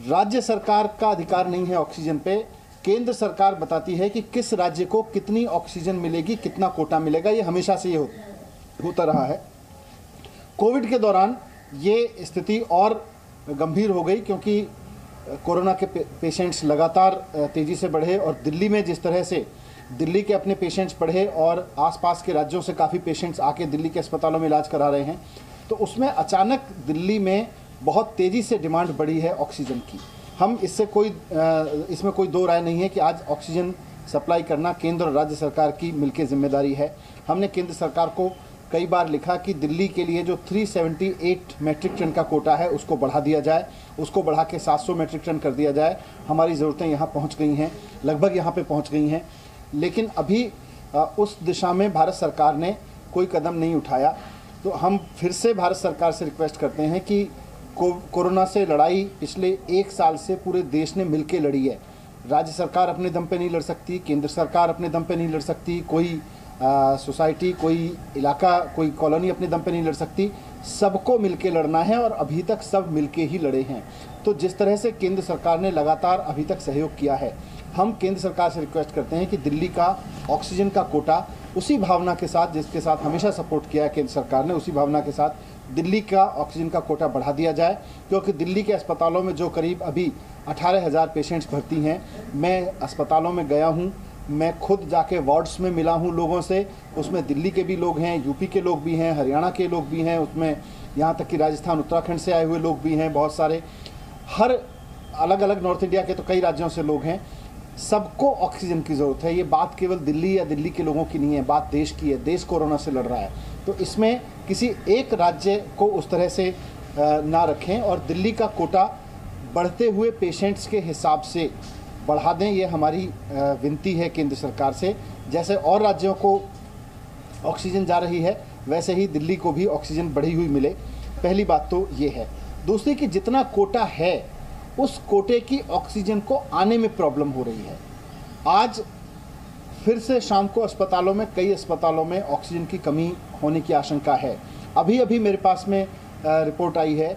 राज्य सरकार का अधिकार नहीं है ऑक्सीजन पे। केंद्र सरकार बताती है कि किस राज्य को कितनी ऑक्सीजन मिलेगी, कितना कोटा मिलेगा। ये हमेशा से ये होता रहा है। कोविड के दौरान ये स्थिति और गंभीर हो गई क्योंकि कोरोना के पेशेंट्स लगातार तेज़ी से बढ़े और दिल्ली में जिस तरह से दिल्ली के अपने पेशेंट्स बढ़े और आसपास के राज्यों से काफ़ी पेशेंट्स आके दिल्ली के अस्पतालों में इलाज करा रहे हैं, तो उसमें अचानक दिल्ली में बहुत तेज़ी से डिमांड बढ़ी है ऑक्सीजन की। हम इसमें कोई दो राय नहीं है कि आज ऑक्सीजन सप्लाई करना केंद्र और राज्य सरकार की मिलकर जिम्मेदारी है। हमने केंद्र सरकार को कई बार लिखा कि दिल्ली के लिए जो 378 मैट्रिक टन का कोटा है उसको बढ़ा दिया जाए, उसको बढ़ा के 700 मैट्रिक टन कर दिया जाए। हमारी ज़रूरतें यहाँ पहुँच गई हैं, लगभग यहाँ पे पहुँच गई हैं, लेकिन अभी उस दिशा में भारत सरकार ने कोई कदम नहीं उठाया। तो हम फिर से भारत सरकार से रिक्वेस्ट करते हैं कि कोरोना से लड़ाई पिछले 1 साल से पूरे देश ने मिलकर लड़ी है। राज्य सरकार अपने दम पे नहीं लड़ सकती, केंद्र सरकार अपने दम पे नहीं लड़ सकती, कोई सोसाइटी, कोई इलाका, कोई कॉलोनी अपने दम पे नहीं लड़ सकती। सबको मिलके लड़ना है और अभी तक सब मिलके ही लड़े हैं। तो जिस तरह से केंद्र सरकार ने लगातार अभी तक सहयोग किया है, हम केंद्र सरकार से रिक्वेस्ट करते हैं कि दिल्ली का ऑक्सीजन का कोटा उसी भावना के साथ, जिसके साथ हमेशा सपोर्ट किया है केंद्र सरकार ने, उसी भावना के साथ दिल्ली का ऑक्सीजन का कोटा बढ़ा दिया जाए। क्योंकि दिल्ली के अस्पतालों में जो करीब अभी 18,000 पेशेंट्स भर्ती हैं, मैं अस्पतालों में गया हूँ, मैं खुद जाके वार्ड्स में मिला हूँ लोगों से। उसमें दिल्ली के भी लोग हैं, यूपी के लोग भी हैं, हरियाणा के लोग भी हैं, उसमें यहाँ तक कि राजस्थान, उत्तराखंड से आए हुए लोग भी हैं, बहुत सारे, हर अलग अलग नॉर्थ इंडिया के तो कई राज्यों से लोग हैं। सबको ऑक्सीजन की ज़रूरत है। ये बात केवल दिल्ली या दिल्ली के लोगों की नहीं है, बात देश की है। देश कोरोना से लड़ रहा है, तो इसमें किसी एक राज्य को उस तरह से ना रखें और दिल्ली का कोटा बढ़ते हुए पेशेंट्स के हिसाब से बढ़ा दें। ये हमारी विनती है केंद्र सरकार से। जैसे और राज्यों को ऑक्सीजन जा रही है, वैसे ही दिल्ली को भी ऑक्सीजन बढ़ी हुई मिले। पहली बात तो ये है। दूसरी कि जितना कोटा है उस कोटे की ऑक्सीजन को आने में प्रॉब्लम हो रही है। आज फिर से शाम को अस्पतालों में, कई अस्पतालों में ऑक्सीजन की कमी होने की आशंका है। अभी मेरे पास में रिपोर्ट आई है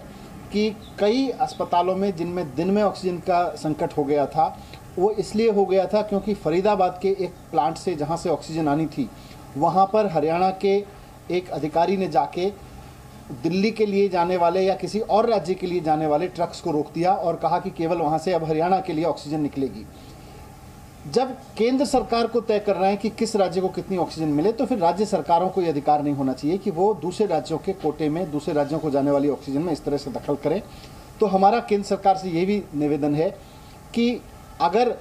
कि कई अस्पतालों में जिनमें दिन में ऑक्सीजन का संकट हो गया था, वो इसलिए हो गया था क्योंकि फरीदाबाद के एक प्लांट से जहाँ से ऑक्सीजन आनी थी, वहाँ पर हरियाणा के एक अधिकारी ने जाके दिल्ली के लिए जाने वाले या किसी और राज्य के लिए जाने वाले ट्रक्स को रोक दिया और कहा कि केवल वहाँ से अब हरियाणा के लिए ऑक्सीजन निकलेगी। जब केंद्र सरकार को तय कर रहे हैं कि किस राज्य को कितनी ऑक्सीजन मिले, तो फिर राज्य सरकारों को यह अधिकार नहीं होना चाहिए कि वो दूसरे राज्यों के कोटे में, दूसरे राज्यों को जाने वाली ऑक्सीजन में इस तरह से दखल करें। तो हमारा केंद्र सरकार से ये भी निवेदन है कि अगर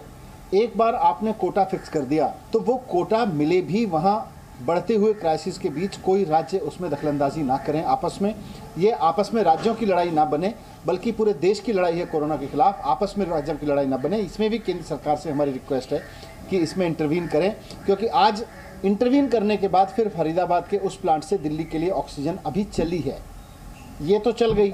एक बार आपने कोटा फिक्स कर दिया तो वो कोटा मिले भी। वहाँ बढ़ते हुए क्राइसिस के बीच कोई राज्य उसमें दखलंदाजी ना करें आपस में। ये आपस में राज्यों की लड़ाई ना बने, बल्कि पूरे देश की लड़ाई है कोरोना के खिलाफ, आपस में राज्यों की लड़ाई ना बने। इसमें भी केंद्र सरकार से हमारी रिक्वेस्ट है कि इसमें इंटरवीन करें, क्योंकि आज इंटरवीन करने के बाद फिर फरीदाबाद के उस प्लांट से दिल्ली के लिए ऑक्सीजन अभी चली है, ये तो चल गई।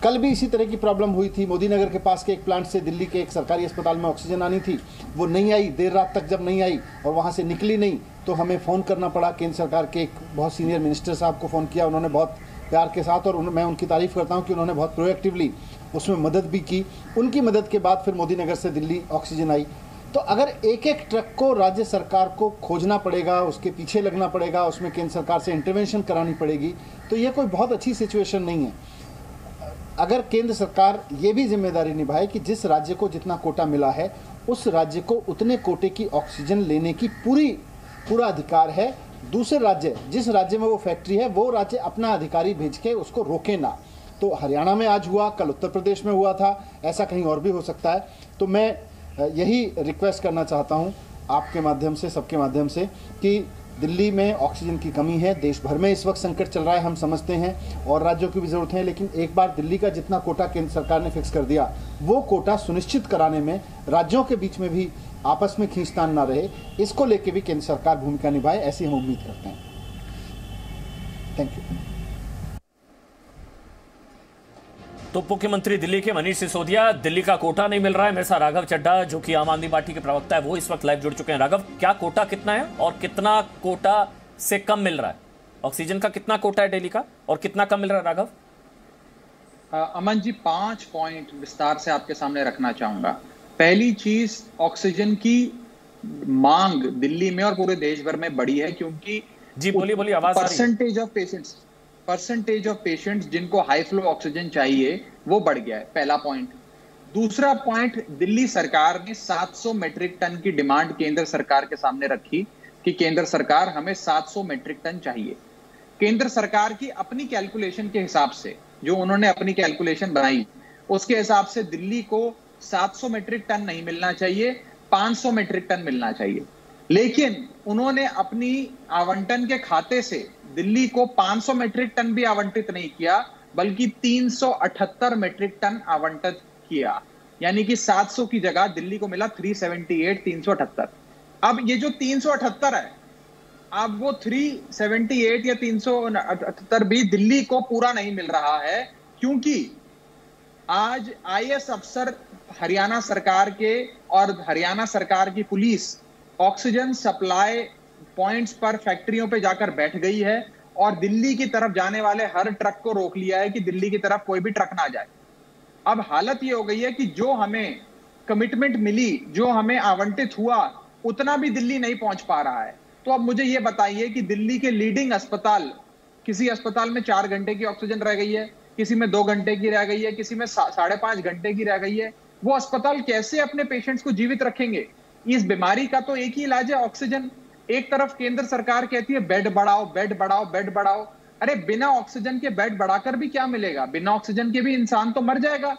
कल भी इसी तरह की प्रॉब्लम हुई थी। मोदी नगर के पास के एक प्लांट से दिल्ली के एक सरकारी अस्पताल में ऑक्सीजन आनी थी, वो नहीं आई। देर रात तक जब नहीं आई और वहाँ से निकली नहीं, तो हमें फ़ोन करना पड़ा। केंद्र सरकार के एक बहुत सीनियर मिनिस्टर साहब को फ़ोन किया, उन्होंने बहुत प्यार के साथ, और मैं उनकी तारीफ़ करता हूँ कि उन्होंने बहुत प्रोएक्टिवली उसमें मदद भी की। उनकी मदद के बाद फिर मोदी नगर से दिल्ली ऑक्सीजन आई। तो अगर एक एक ट्रक को राज्य सरकार को खोजना पड़ेगा, उसके पीछे लगना पड़ेगा, उसमें केंद्र सरकार से इंटरवेंशन करानी पड़ेगी, तो ये कोई बहुत अच्छी सिचुएशन नहीं है। अगर केंद्र सरकार ये भी जिम्मेदारी निभाए कि जिस राज्य को जितना कोटा मिला है उस राज्य को उतने कोटे की ऑक्सीजन लेने की पूरा अधिकार है। दूसरे राज्य, जिस राज्य में वो फैक्ट्री है, वो राज्य अपना अधिकारी भेज के उसको रोके ना। तो हरियाणा में आज हुआ, कल उत्तर प्रदेश में हुआ था, ऐसा कहीं और भी हो सकता है। तो मैं यही रिक्वेस्ट करना चाहता हूँ आपके माध्यम से, सबके माध्यम से, कि दिल्ली में ऑक्सीजन की कमी है, देश भर में इस वक्त संकट चल रहा है, हम समझते हैं, और राज्यों की भी ज़रूरत है, लेकिन एक बार दिल्ली का जितना कोटा केंद्र सरकार ने फिक्स कर दिया, वो कोटा सुनिश्चित कराने में राज्यों के बीच में भी आपस में खींचतान ना रहे, इसको लेके भी केंद्र सरकार भूमिका निभाए, ऐसी हम उम्मीद करते हैं। Thank you.
तो मुख्यमंत्री दिल्ली के मनीष सिसोदिया, दिल्ली का कोटा नहीं मिल रहा है। मेरे साथ राघव चड्ढा जो कि आम आदमी पार्टी के प्रवक्ता है, वो इस वक्त लाइव जुड़ चुके हैं। राघव, क्या कोटा कितना है और कितना कोटा से कम मिल रहा है? ऑक्सीजन का कितना कोटा है दिल्ली का और कितना कम मिल रहा है? राघव,
अमन जी, 5 पॉइंट विस्तार से आपके सामने रखना चाहूंगा। पहली चीज, ऑक्सीजन की मांग दिल्ली में और पूरे देश भर में बढ़ी है, क्योंकि
जी बोलिए, आवाज आ रही है।
परसेंटेज ऑफ पेशेंट्स जिनको हाई फ्लो ऑक्सीजन चाहिए वो बढ़ गया है, पहला पॉइंट। दूसरा पॉइंट, दिल्ली सरकार ने 700 मेट्रिक टन की डिमांड केंद्र सरकार के सामने रखी कि केंद्र सरकार, हमें 700 मेट्रिक टन चाहिए। केंद्र सरकार की अपनी कैलकुलेशन के हिसाब से, जो उन्होंने अपनी कैलकुलेशन बनाई, उसके हिसाब से दिल्ली को 700 मेट्रिक टन नहीं मिलना चाहिए, 500 मेट्रिक टन मिलना चाहिए। लेकिन उन्होंने अपनी आवंटन के खाते से दिल्ली को 500 मेट्रिक टन भी आवंटित नहीं किया, बल्कि 378 मेट्रिक टन आवंटित किया। यानी कि 700 की जगह दिल्ली को मिला 378। अब ये जो 378 है, अब वो 378 या 378 भी दिल्ली को पूरा नहीं मिल रहा है, क्योंकि आज आईएएस अफसर हरियाणा सरकार के और हरियाणा सरकार की पुलिस ऑक्सीजन सप्लाई पॉइंट्स पर फैक्ट्रियों पे जाकर बैठ गई है और दिल्ली की तरफ जाने वाले हर ट्रक को रोक लिया है कि दिल्ली की तरफ कोई भी ट्रक ना जाए। अब हालत ये हो गई है कि जो हमें कमिटमेंट मिली, जो हमें आवंटित हुआ, उतना भी दिल्ली नहीं पहुंच पा रहा है। तो अब मुझे ये बताइए कि दिल्ली के लीडिंग अस्पताल, किसी अस्पताल में 4 घंटे की ऑक्सीजन रह गई है, किसी में 2 घंटे की रह गई है, किसी में 5.5 घंटे की रह गई है। वो अस्पताल कैसे अपने पेशेंट्स को जीवित रखेंगे? इस बीमारी का तो एक ही इलाज है, ऑक्सीजन। एक तरफ केंद्र सरकार कहती है बेड बढ़ाओ, बेड बढ़ाओ, बेड बढ़ाओ। अरे बिना ऑक्सीजन के बेड बढ़ाकर भी क्या मिलेगा? बिना ऑक्सीजन के भी इंसान तो मर जाएगा।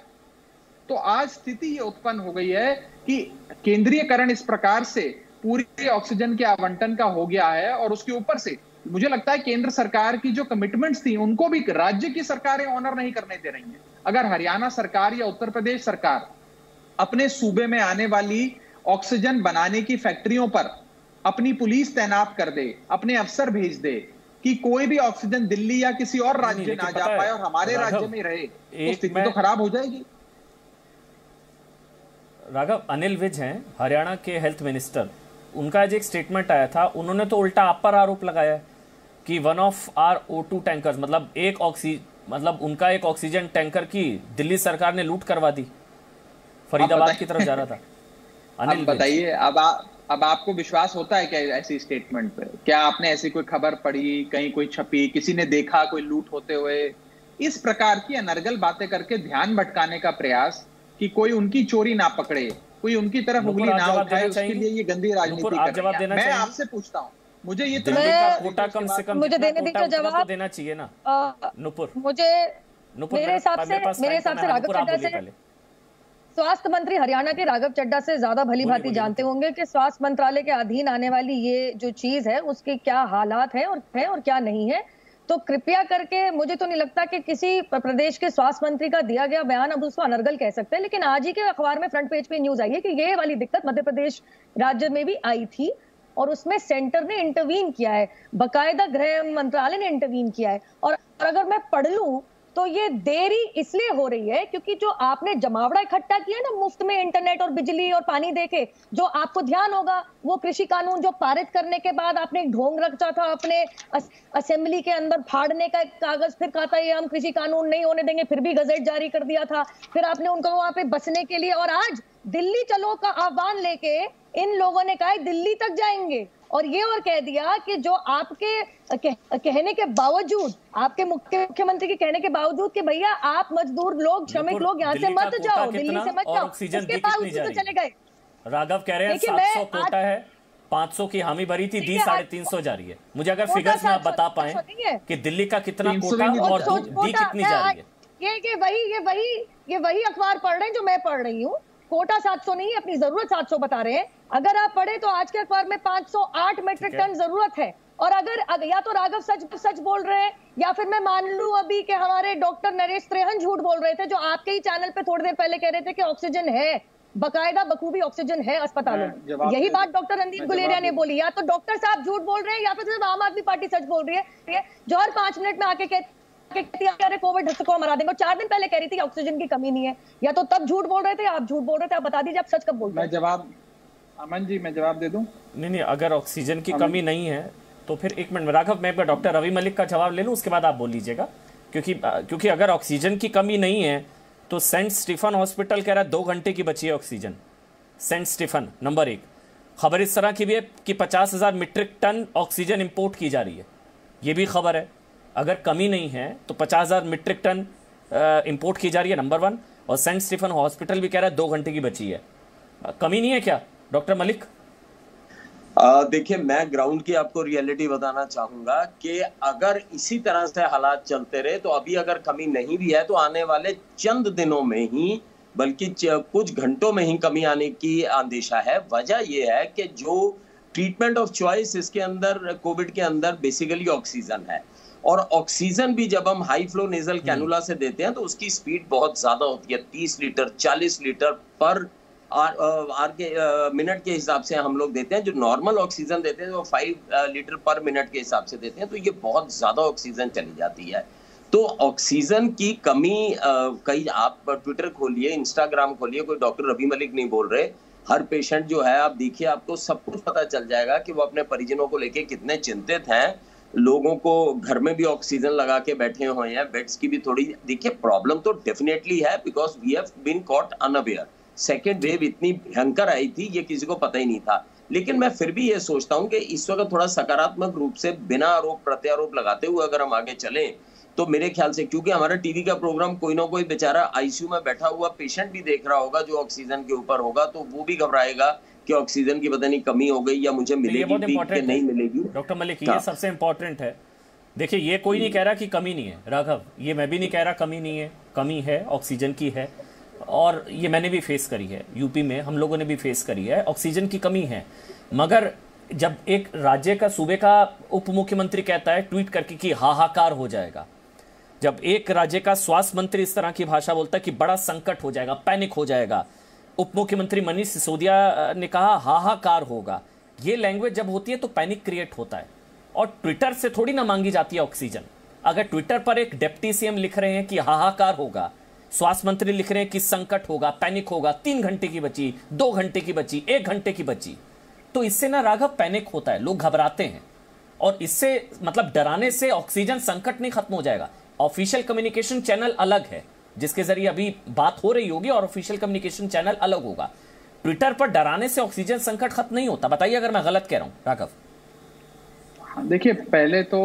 तो आज स्थिति ये उत्पन्न हो गई है कि केंद्रीयकरण इस प्रकार से पूरी ऑक्सीजन के आवंटन का हो गया है, और उसके ऊपर से मुझे लगता है केंद्र सरकार की जो कमिटमेंट्स थी उनको भी राज्य की सरकारें ऑनर नहीं करने दे रही हैं। अगर हरियाणा सरकार या उत्तर प्रदेश सरकार अपने सूबे में आने वाली ऑक्सीजन बनाने की फैक्ट्रियों पर अपनी पुलिस तैनात कर दे, अपने अफसर भेज दे कि कोई भी ऑक्सीजन दिल्ली या किसी और राज्य ना जा पाए और हमारे राज्य में रहे, तो स्थिति तो खराब हो जाएगी।
राघव, अनिल विज हैं हरियाणा के हेल्थ मिनिस्टर, उनका आज एक स्टेटमेंट आया था, उन्होंने तो उल्टा आप पर आरोप लगाया कि one of are O2 tankers, मतलब उनका एक ऑक्सीजन टैंकर की दिल्ली सरकार ने लूट करवा दी, फरीदाबाद की तरफ जा रहा था।
अनिल बताइए, अब आपको विश्वास होता है क्या ऐसी स्टेटमेंट पे? क्या आपने ऐसी कोई खबर पढ़ी, कहीं कोई छपी, किसी ने देखा कोई लूट होते हुए? इस प्रकार की अनर्गल बातें करके ध्यान भटकाने का प्रयास कि कोई उनकी चोरी ना पकड़े, कोई उनकी तरफ उंगली ना उठाए, उसके लिए ये गंदी राजनीति कर रही है। मैं आपसे पूछता हूँ, मुझे ये
कोटा कम से कम
मुझे देने दीजिए जवाब,
देना चाहिए ना नुपुर।
मुझे मेरे हिसाब से राघव चड्ढा से, स्वास्थ्य मंत्री हरियाणा के राघव चड्ढा से ज्यादा भली भांति जानते होंगे कि स्वास्थ्य मंत्रालय के अधीन आने वाली ये जो चीज है उसके क्या हालात है और क्या नहीं है। तो कृपया करके, मुझे तो नहीं लगता कि किसी प्रदेश के स्वास्थ्य मंत्री का दिया गया बयान अब उसको अनर्गल कह सकते हैं, लेकिन आज ही के अखबार में फ्रंट पेज पे न्यूज आई है कि ये वाली दिक्कत मध्य प्रदेश राज्य में भी आई थी और उसमें सेंटर ने इंटरवीन किया है, बकायदा गृह मंत्रालय ने इंटरवीन किया है। और अगर मैं पढ़ लूं तो ये देरी इसलिए हो रही है क्योंकि जो आपने जमावड़ा इकट्ठा किया ना मुफ्त में इंटरनेट और बिजली और पानी देके, जो आपको ध्यान होगा वो कृषि कानून जो पारित करने के बाद आपने एक ढोंग रखा था अपने असेंबली के अंदर फाड़ने का कागज, फिर कहा था ये हम कृषि कानून नहीं होने देंगे, फिर भी गजट जारी कर दिया था, फिर आपने उनको वहां पे बसने के लिए, और आज दिल्ली चलो का आह्वान लेके इन लोगों ने कहा दिल्ली तक जाएंगे और ये और कह दिया कि जो आपके कहने के बावजूद, आपके मुख्यमंत्री के कहने के बावजूद कि भैया आप मजदूर लोग, श्रमिक लोग यहाँ से मत जाओ, दिल्ली से मत जाओ, उसके बावजूद तो चले गए।
राघव कह रहे हैं 700 कोटा है, 500 की हामी भरी थी, दी 350 जा रही है। मुझे अगर फिगर्स में आप बता पाए कि दिल्ली का कितना कोटा और दी कितनी जा रही है।
ये वही अखबार पढ़ रहे हैं जो मैं पढ़ रही हूँ। कोटा 700 नहीं, अपनी जरूरत 700 बता रहे हैं। अगर आप पढ़े तो आज के अखबार में 508 मेट्रिक टन जरूरत है। और अगर या तो राघव सच बोल रहे हैं, या फिर मैं मान लूं अभी कि हमारे डॉक्टर नरेश त्रेहन झूठ बोल रहे थे, जो आपके ही चैनल पे थोड़ी देर पहले कह रहे थे कि ऑक्सीजन है, बकायदा बखूबी ऑक्सीजन है अस्पतालों में। यही बात डॉक्टर रणदीप गुलेरिया ने बोली। या तो डॉक्टर साहब झूठ बोल रहे हैं, या फिर सिर्फ आम आदमी पार्टी सच बोल रही है, जो हर 5 मिनट में आके कहती है कोविड को मरा देंगे, और 4 दिन पहले कह रही थी कि ऑक्सीजन की कमी नहीं है। या तो तब झूठ बोल रहे थे, आप झूठ बोल रहे थे। आप बता दीजिए आप सच कब बोल रहे हैं।
अमन जी मैं जवाब दे दूं?
नहीं, अगर ऑक्सीजन की कमी नहीं है तो फिर एक मिनट में राघव, मैं डॉक्टर रवि मलिक का जवाब ले लूं, उसके बाद आप बोल लीजिएगा। क्योंकि अगर ऑक्सीजन की कमी नहीं है तो सेंट स्टीफन हॉस्पिटल कह रहा है 2 घंटे की बची है ऑक्सीजन। Saint Stephen number 1। खबर इस तरह की भी है कि 50,000 मीट्रिक टन ऑक्सीजन इंपोर्ट की जा रही है, ये भी खबर है। अगर कमी नहीं है तो 50,000 मीट्रिक टन इंपोर्ट की जा रही है, नंबर 1। और सेंट स्टीफन हॉस्पिटल भी कह रहा है 2 घंटे की बची है। कमी नहीं है क्या डॉक्टर मलिक?
देखिए, मैं ग्राउंड की आपको रियलिटी बताना चाहूंगा कि अगर इसी तरह से हालात चलते रहे तो अभी अगर कमी नहीं भी है तो आने वाले चंद दिनों में ही, बल्कि कुछ घंटों में ही कमी आने की अंदेशा है। वजह यह है कि जो ट्रीटमेंट ऑफ चॉइस इसके अंदर, कोविड के अंदर बेसिकली ऑक्सीजन है, और ऑक्सीजन भी जब हम हाई फ्लो नेजल कैनुला से देते हैं तो उसकी स्पीड बहुत ज्यादा होती है। 30 लीटर 40 लीटर पर मिनट के हिसाब से हम लोग देते हैं। जो नॉर्मल ऑक्सीजन देते हैं वो 5 लीटर पर मिनट के हिसाब से देते हैं, तो ये बहुत ज्यादा ऑक्सीजन चली जाती है। तो ऑक्सीजन की कमी कई, आप ट्विटर खोलिए, इंस्टाग्राम खोलिए, कोई डॉक्टर रवि मलिक नहीं बोल रहे। हर पेशेंट जो है, आप देखिए, आपको सब कुछ पता चल जाएगा कि वो अपने परिजनों को लेके कितने चिंतित हैं। लोगों को घर में भी ऑक्सीजन लगा के बैठे हुए हैं, बेड्स की भी थोड़ी, देखिए प्रॉब्लम तो डेफिनेटली है, because we have been caught unaware. Second wave इतनी भयंकर आई थी, ये किसी को पता ही नहीं था। लेकिन मैं फिर भी ये सोचता हूं कि इस वक्त थोड़ा सकारात्मक रूप से, बिना आरोप प्रत्यारोप लगाते हुए अगर हम आगे चलें तो मेरे ख्याल से, क्योंकि हमारा टीवी का प्रोग्राम कोई ना कोई बेचारा आईसीयू में बैठा हुआ पेशेंट भी देख रहा होगा जो ऑक्सीजन के ऊपर होगा, तो वो भी घबराएगा कि ऑक्सीजन की पता नहीं कमी हो गई या मुझे मिलेगी कि नहीं मिलेगी।
डॉक्टर मलिक, ये सबसे इंपॉर्टेंट है। देखिए, ये कोई नहीं कह रहा कि कमी नहीं है राघव, ये मैं भी नहीं कह रहा कमी नहीं है, कमी है, ऑक्सीजन की है। और ये मैंने भी फेस करी है, यूपी में हम लोगों ने भी फेस करी है, ऑक्सीजन की कमी है। मगर जब एक राज्य का, सूबे का उप मुख्यमंत्री कहता है ट्वीट करके कि हाहाकार हो जाएगा, जब एक राज्य का स्वास्थ्य मंत्री इस तरह की भाषा बोलता है कि बड़ा संकट हो जाएगा, पैनिक हो जाएगा, उप मुख्यमंत्री मनीष सिसोदिया ने कहा हाहाकार होगा, ये लैंग्वेज जब होती है तो पैनिक क्रिएट होता है। और ट्विटर से थोड़ी ना मांगी जाती है ऑक्सीजन। अगर ट्विटर पर एक डिप्टी सीएम लिख रहे हैं कि हाहाकार होगा, स्वास्थ्य मंत्री लिख रहे हैं कि संकट होगा, पैनिक होगा, 3 घंटे की बची, 2 घंटे की बची, 1 घंटे की बची, तो इससे ना राघव पैनिक होता है, लोग घबराते हैं। और इससे मतलब डराने से ऑक्सीजन संकट नहीं खत्म हो जाएगा। ऑफिशियल कम्युनिकेशन चैनल अलग है जिसके जरिए अभी बात हो रही होगी, और ऑफिशियल कम्युनिकेशन चैनल अलग होगा। ट्विटर पर डराने से ऑक्सीजन संकट खत्म नहीं होता। बताइए अगर मैं गलत कह रहा हूं राघव।
देखिए, पहले तो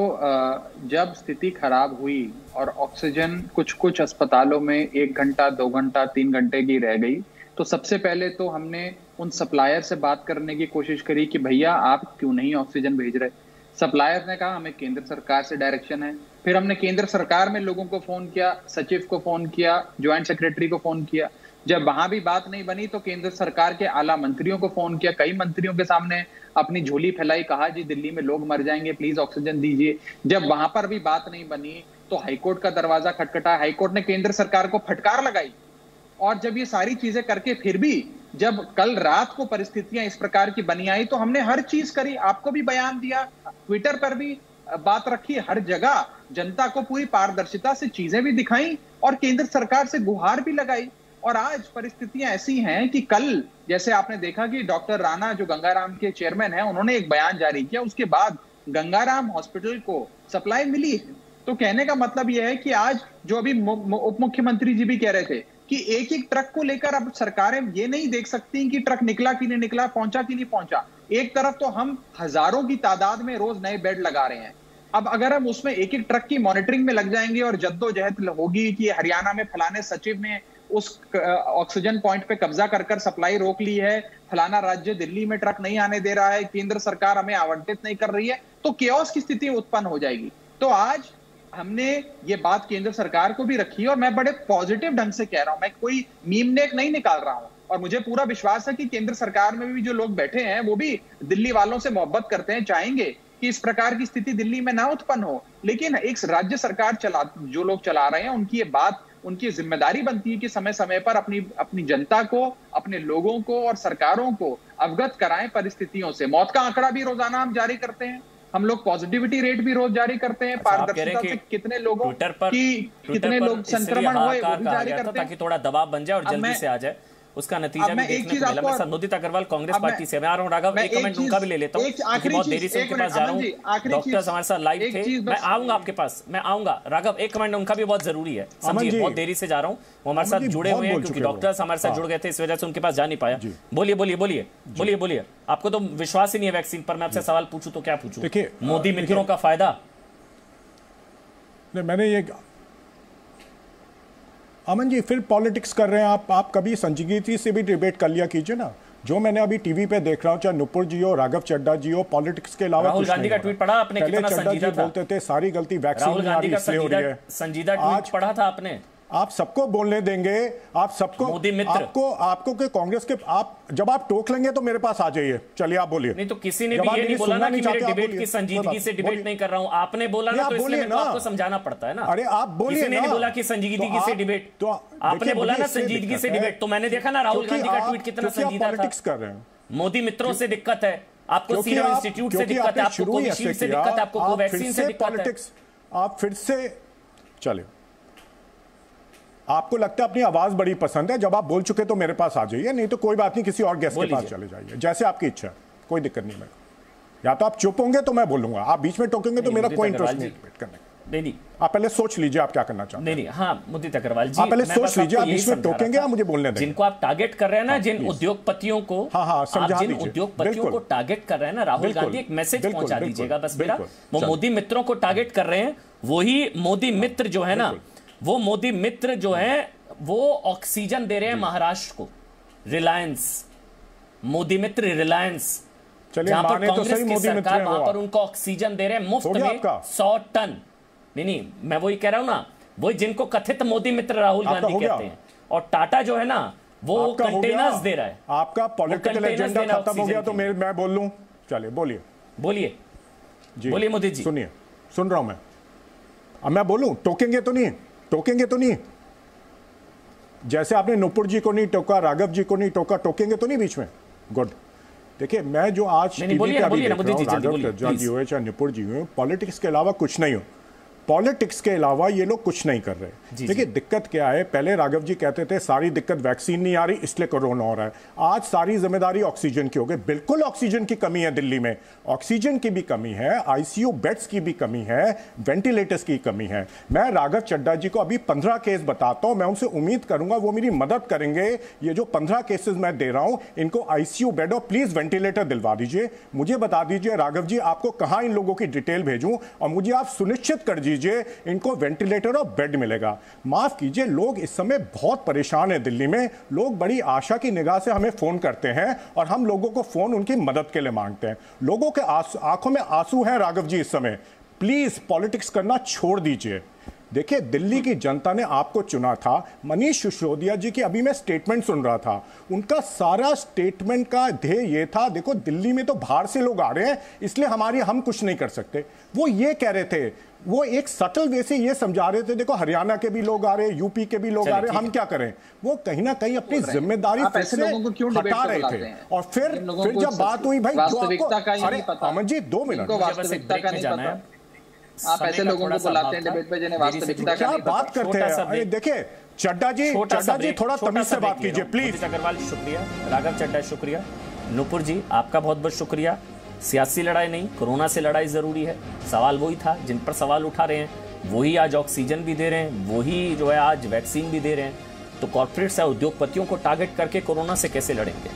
जब स्थिति खराब हुई और ऑक्सीजन कुछ अस्पतालों में 1 घंटा 2 घंटा 3 घंटे की रह गई, तो सबसे पहले तो हमने उन सप्लायर से बात करने की कोशिश करी कि भैया आप क्यों नहीं ऑक्सीजन भेज रहे। सप्लायर ने कहा हमें केंद्र सरकार से डायरेक्शन है। फिर हमने केंद्र सरकार में लोगों को फोन किया, सचिव को फोन किया, ज्वाइंट सेक्रेटरी को फोन किया। जब वहां भी बात नहीं बनी तो केंद्र सरकार के आला मंत्रियों को फोन किया, कई मंत्रियों के सामने अपनी झोली फैलाई, कहा जी दिल्ली में लोग मर जाएंगे, प्लीज ऑक्सीजन दीजिए। जब वहां पर भी बात नहीं बनी तो हाईकोर्ट का दरवाजा खटखटा, हाईकोर्ट ने केंद्र सरकार को फटकार लगाई। और जब ये सारी चीजें करके फिर भी जब कल रात को परिस्थितियां इस प्रकार की बनी आई तो हमने हर चीज करी, आपको भी बयान दिया, ट्विटर पर भी बात रखी, हर जगह जनता को पूरी पारदर्शिता से चीजें भी दिखाई और केंद्र सरकार से गुहार भी लगाई। और आज परिस्थितियां ऐसी हैं कि कल जैसे आपने देखा कि डॉक्टर राणा जो गंगाराम के चेयरमैन हैं, उन्होंने एक बयान जारी किया, उसके बाद गंगाराम हॉस्पिटल को सप्लाई मिली है। तो कहने का मतलब यह है कि आज जो अभी उप मुख्यमंत्री जी भी कह रहे थे कि एक एक ट्रक को लेकर अब सरकारें ये नहीं देख सकती कि ट्रक निकला कि नहीं निकला, पहुंचा कि नहीं पहुंचा। एक तरफ तो हम हजारों की तादाद में रोज नए बेड लगा रहे हैं, अब अगर हम उसमें एक एक ट्रक की मॉनिटरिंग में लग जाएंगे और जद्दोजहद होगी कि हरियाणा में फलाने सचिव ने उस ऑक्सीजन पॉइंट पे कब्जा कर सप्लाई रोक ली है, फलाना राज्य दिल्ली में ट्रक नहीं आने दे रहा है, केंद्र सरकार हमें आवंटित नहीं कर रही है, तो केओस की स्थिति उत्पन्न हो जाएगी। तो आज हमने ये बात केंद्र सरकार को भी रखी और मैं बड़े पॉजिटिव ढंग से कह रहा हूं, मैं कोई मीम नेक नहीं निकाल रहा हूं, और मुझे पूरा विश्वास है कि केंद्र सरकार में भी जो लोग बैठे हैं वो भी दिल्ली वालों से मोहब्बत करते हैं, चाहेंगे कि इस प्रकार की स्थिति दिल्ली में ना उत्पन्न हो। लेकिन एक राज्य सरकार जो लोग चला रहे हैं उनकी ये बात, उनकी जिम्मेदारी बनती है कि समय समय पर अपनी जनता को, अपने लोगों को और सरकारों को अवगत कराएं परिस्थितियों से। मौत का आंकड़ा भी रोजाना हम जारी करते हैं, हम लोग पॉजिटिविटी रेट भी रोज जारी करते हैं, पारदर्शिता से कितने लोगों की कितने लोग संक्रमण हुए वो भी जारी करते हैं,
ताकि थोड़ा दबाव बन जाए और जल्दी से आ जाए, उसका नतीजा भी देखने को मिला। मैं संदोदित अग्रवाल कांग्रेस पार्टी से, मैं आ रहा हूं राघव, एक कमेंट उनका भी ले लेता हूं, बहुत देरी से उनके पास जा रहा हूं, डॉक्टर्स हमारे साथ लाइव थे, मैं आऊंगा आपके पास, मैं आऊंगा राघव, एक कमेंट उनका भी बहुत जरूरी है, समझिए बहुत देरी से जा रहा हूं, वो हमारे साथ जुड़े हुए हैं क्योंकि डॉक्टर्स हमारे साथ जुड़ गए थे, इस वजह से उनके पास जा नहीं पाया। बोलिए बोलिए बोलिए बोलिए बोलिए, आपको तो विश्वास ही नहीं है वैक्सीन पर, मैं आपसे सवाल पूछूं तो क्या पूछूं? देखिए मोदी मित्रों का फायदा,
मैंने ये अमन जी फिर पॉलिटिक्स कर रहे हैं आप कभी संजीदगी से भी डिबेट कर लिया कीजिए ना। जो मैंने अभी टीवी पे देख रहा हूँ, चाहे नुपुर जी हो, राघव चड्ढा जी हो, पॉलिटिक्स के अलावा
राहुल गांधी का ट्वीट पढ़ा आपने?
पहले चड्ढा जी बोलते थे सारी गलती वैक्सीन में आ रही इसलिए हो रही है,
संजीदा ट्वीट पढ़ा था आपने?
आप सबको बोलने देंगे, आप सबको,
मोदी मित्र
आपको के कांग्रेस के आप जब आप टोक लेंगे तो मेरे पास आ जाइए, चलिए आप बोलिए।
नहीं तो किसी ने भी ये नहीं बोला ना कि मेरे डिबेट की संजीदगी से डिबेट नहीं कर रहा हूं, आपने बोला ना, तो इसलिए तो आपको समझाना पड़ता है ना।
अरे आप बोलिए,
किसी ने नहीं बोला कि संजीदगी से डिबेट, तो आपने बोला ना संजीदगी से डिबेट, तो मैंने देखा ना राहुल गांधी का ट्वीट कितना संजीदा था।
कर रहे हैं
मोदी मित्रों से दिक्कत है आपको, सीरम इंस्टीट्यूट से दिक्कत है आपको, कोविशील्ड से दिक्कत है आपको, कोवैक्सीन से दिक्कत है,
आप फिर से चले। आपको लगता है अपनी आवाज बड़ी पसंद है, जब आप बोल चुके तो मेरे पास आ जाइए, नहीं तो कोई बात नहीं, किसी और गेस्ट के पास चले जाइए, जैसे आपकी इच्छा है, कोई दिक्कत नहीं। मेरे या तो आप चुप होंगे तो मैं बोलूंगा, आप बीच में टोकेंगे तो मेरा कोई इंटरेस्ट नहीं डिबेट करने का।
नहीं,
आप पहले सोच लीजिए आप क्या करना चाहते हैं।
नहीं, हाँ मुदित अग्रवाल जी,
आप पहले सोच लीजिए, आप बीच में टोकेंगे, आप मुझे बोलने देंगे।
जिनको आप टारगेट कर रहे हैं ना, जिन उद्योगपतियों को, जिन उद्योगपतियों को टारगेट कर रहे हैं ना राहुल गांधी, एक मैसेज पहुंचा दीजिएगा बस मेरा, वो मोदी मित्रों को टारगेट कर रहे हैं, वही मोदी मित्र जो है ना, वो मोदी मित्र जो है वो ऑक्सीजन दे रहे हैं महाराष्ट्र को, रिलायंस, मोदी मित्र रिलायंस, जहां पर कांग्रेस की सरकार, वहां पर उनको ऑक्सीजन दे रहे हैं मुफ्त में 100 टन। नहीं, मैं वही कह रहा हूं ना, वही जिनको कथित मोदी मित्र राहुल गांधी कहते हैं, और टाटा जो है ना वो कंटेनर्स दे रहा है।
आपका पॉलिटिकल एजेंडा खत्म हो गया तो मैं बोल लूं? चलिए बोलिए
बोलिए बोलिए मोदी जी।
सुनिए, सुन रहा हूं मैं, अब मैं बोलूं? टोकेंगे तो नहीं, टोकेंगे तो नहीं, जैसे आपने नुपुर जी को नहीं टोका, राघव जी को नहीं टोका, टोकेंगे तो नहीं बीच में? गुड। देखिए मैं जो आज टीवी पे अभी देख रहा हूं, राघव चड्ढा जी हो चाहे नुपुर जी हो, पॉलिटिक्स के अलावा कुछ नहीं हो, पॉलिटिक्स के अलावा ये लोग कुछ नहीं कर रहे। देखिए दिक्कत क्या है, पहले राघव जी कहते थे सारी दिक्कत वैक्सीन नहीं आ रही इसलिए कोरोना हो रहा है, आज सारी जिम्मेदारी ऑक्सीजन की हो गई। बिल्कुल ऑक्सीजन की कमी है दिल्ली में, ऑक्सीजन की भी कमी है, आईसीयू बेड्स की भी कमी है, वेंटिलेटर्स की कमी है। मैं राघव चड्ढा जी को अभी 15 केस बताता हूं, मैं उनसे उम्मीद करूंगा वो मेरी मदद करेंगे। ये जो 15 केसेस मैं दे रहा हूं, इनको आईसीयू बेड और प्लीज वेंटिलेटर दिलवा दीजिए। मुझे बता दीजिए राघव जी आपको कहां इन लोगों की डिटेल भेजूं, और मुझे आप सुनिश्चित कर दीजिए इनको वेंटिलेटर और बेड मिलेगा। माफ कीजिए, लोग इस समय बहुत परेशान हैं दिल्ली में, लोग बड़ी आशा की निगाह से हमें फोन करते हैं और हम लोगों को फोन उनकी मदद के लिए मांगते हैं। लोगों के आंखों में आंसू हैं राघव जी इस समय, प्लीज पॉलिटिक्स करना छोड़ दीजिए। देखिए दिल्ली की जनता ने आपको चुना था। मनीष सिसोदिया जी की अभी मैं स्टेटमेंट सुन रहा था, उनका सारा स्टेटमेंट का ध्येय ये था, देखो दिल्ली में तो बाहर से लोग आ रहे हैं इसलिए हम कुछ नहीं कर सकते। वो ये कह रहे थे, वो एक सटल वे से ये समझा रहे थे, देखो हरियाणा के भी लोग आ रहे हैं, यूपी के भी लोग आ रहे हैं, हम क्या करें। वो कहीं ना कहीं अपनी जिम्मेदारी हटा रहे थे। और फिर जब बात हुई भाई अमन जी 2 मिनट,
आप ऐसे लोगों को बुलाते हैं डिबेट पे जिन्हें वास्तविकता का नहीं पता।
बात करते हैं। देखिए चड्ढा जी थोड़ा तमीज से बात कीजिए प्लीज।
अग्रवाल शुक्रिया, राघव चड्ढा शुक्रिया, नुपुर जी आपका बहुत बहुत शुक्रिया। सियासी लड़ाई नहीं, कोरोना से लड़ाई जरूरी है। सवाल वही था जिन पर सवाल उठा रहे हैं, वही आज ऑक्सीजन भी दे रहे हैं, वही जो है आज वैक्सीन भी दे रहे हैं। तो कॉर्पोरेट्स या उद्योगपतियों को टारगेट करके कोरोना से कैसे लड़ेंगे,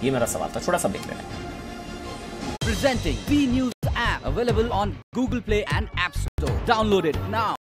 ये मेरा सवाल था। थोड़ा सा देख रहे हैं।
presenting B News app, available on Google Play and App Store. Download it now.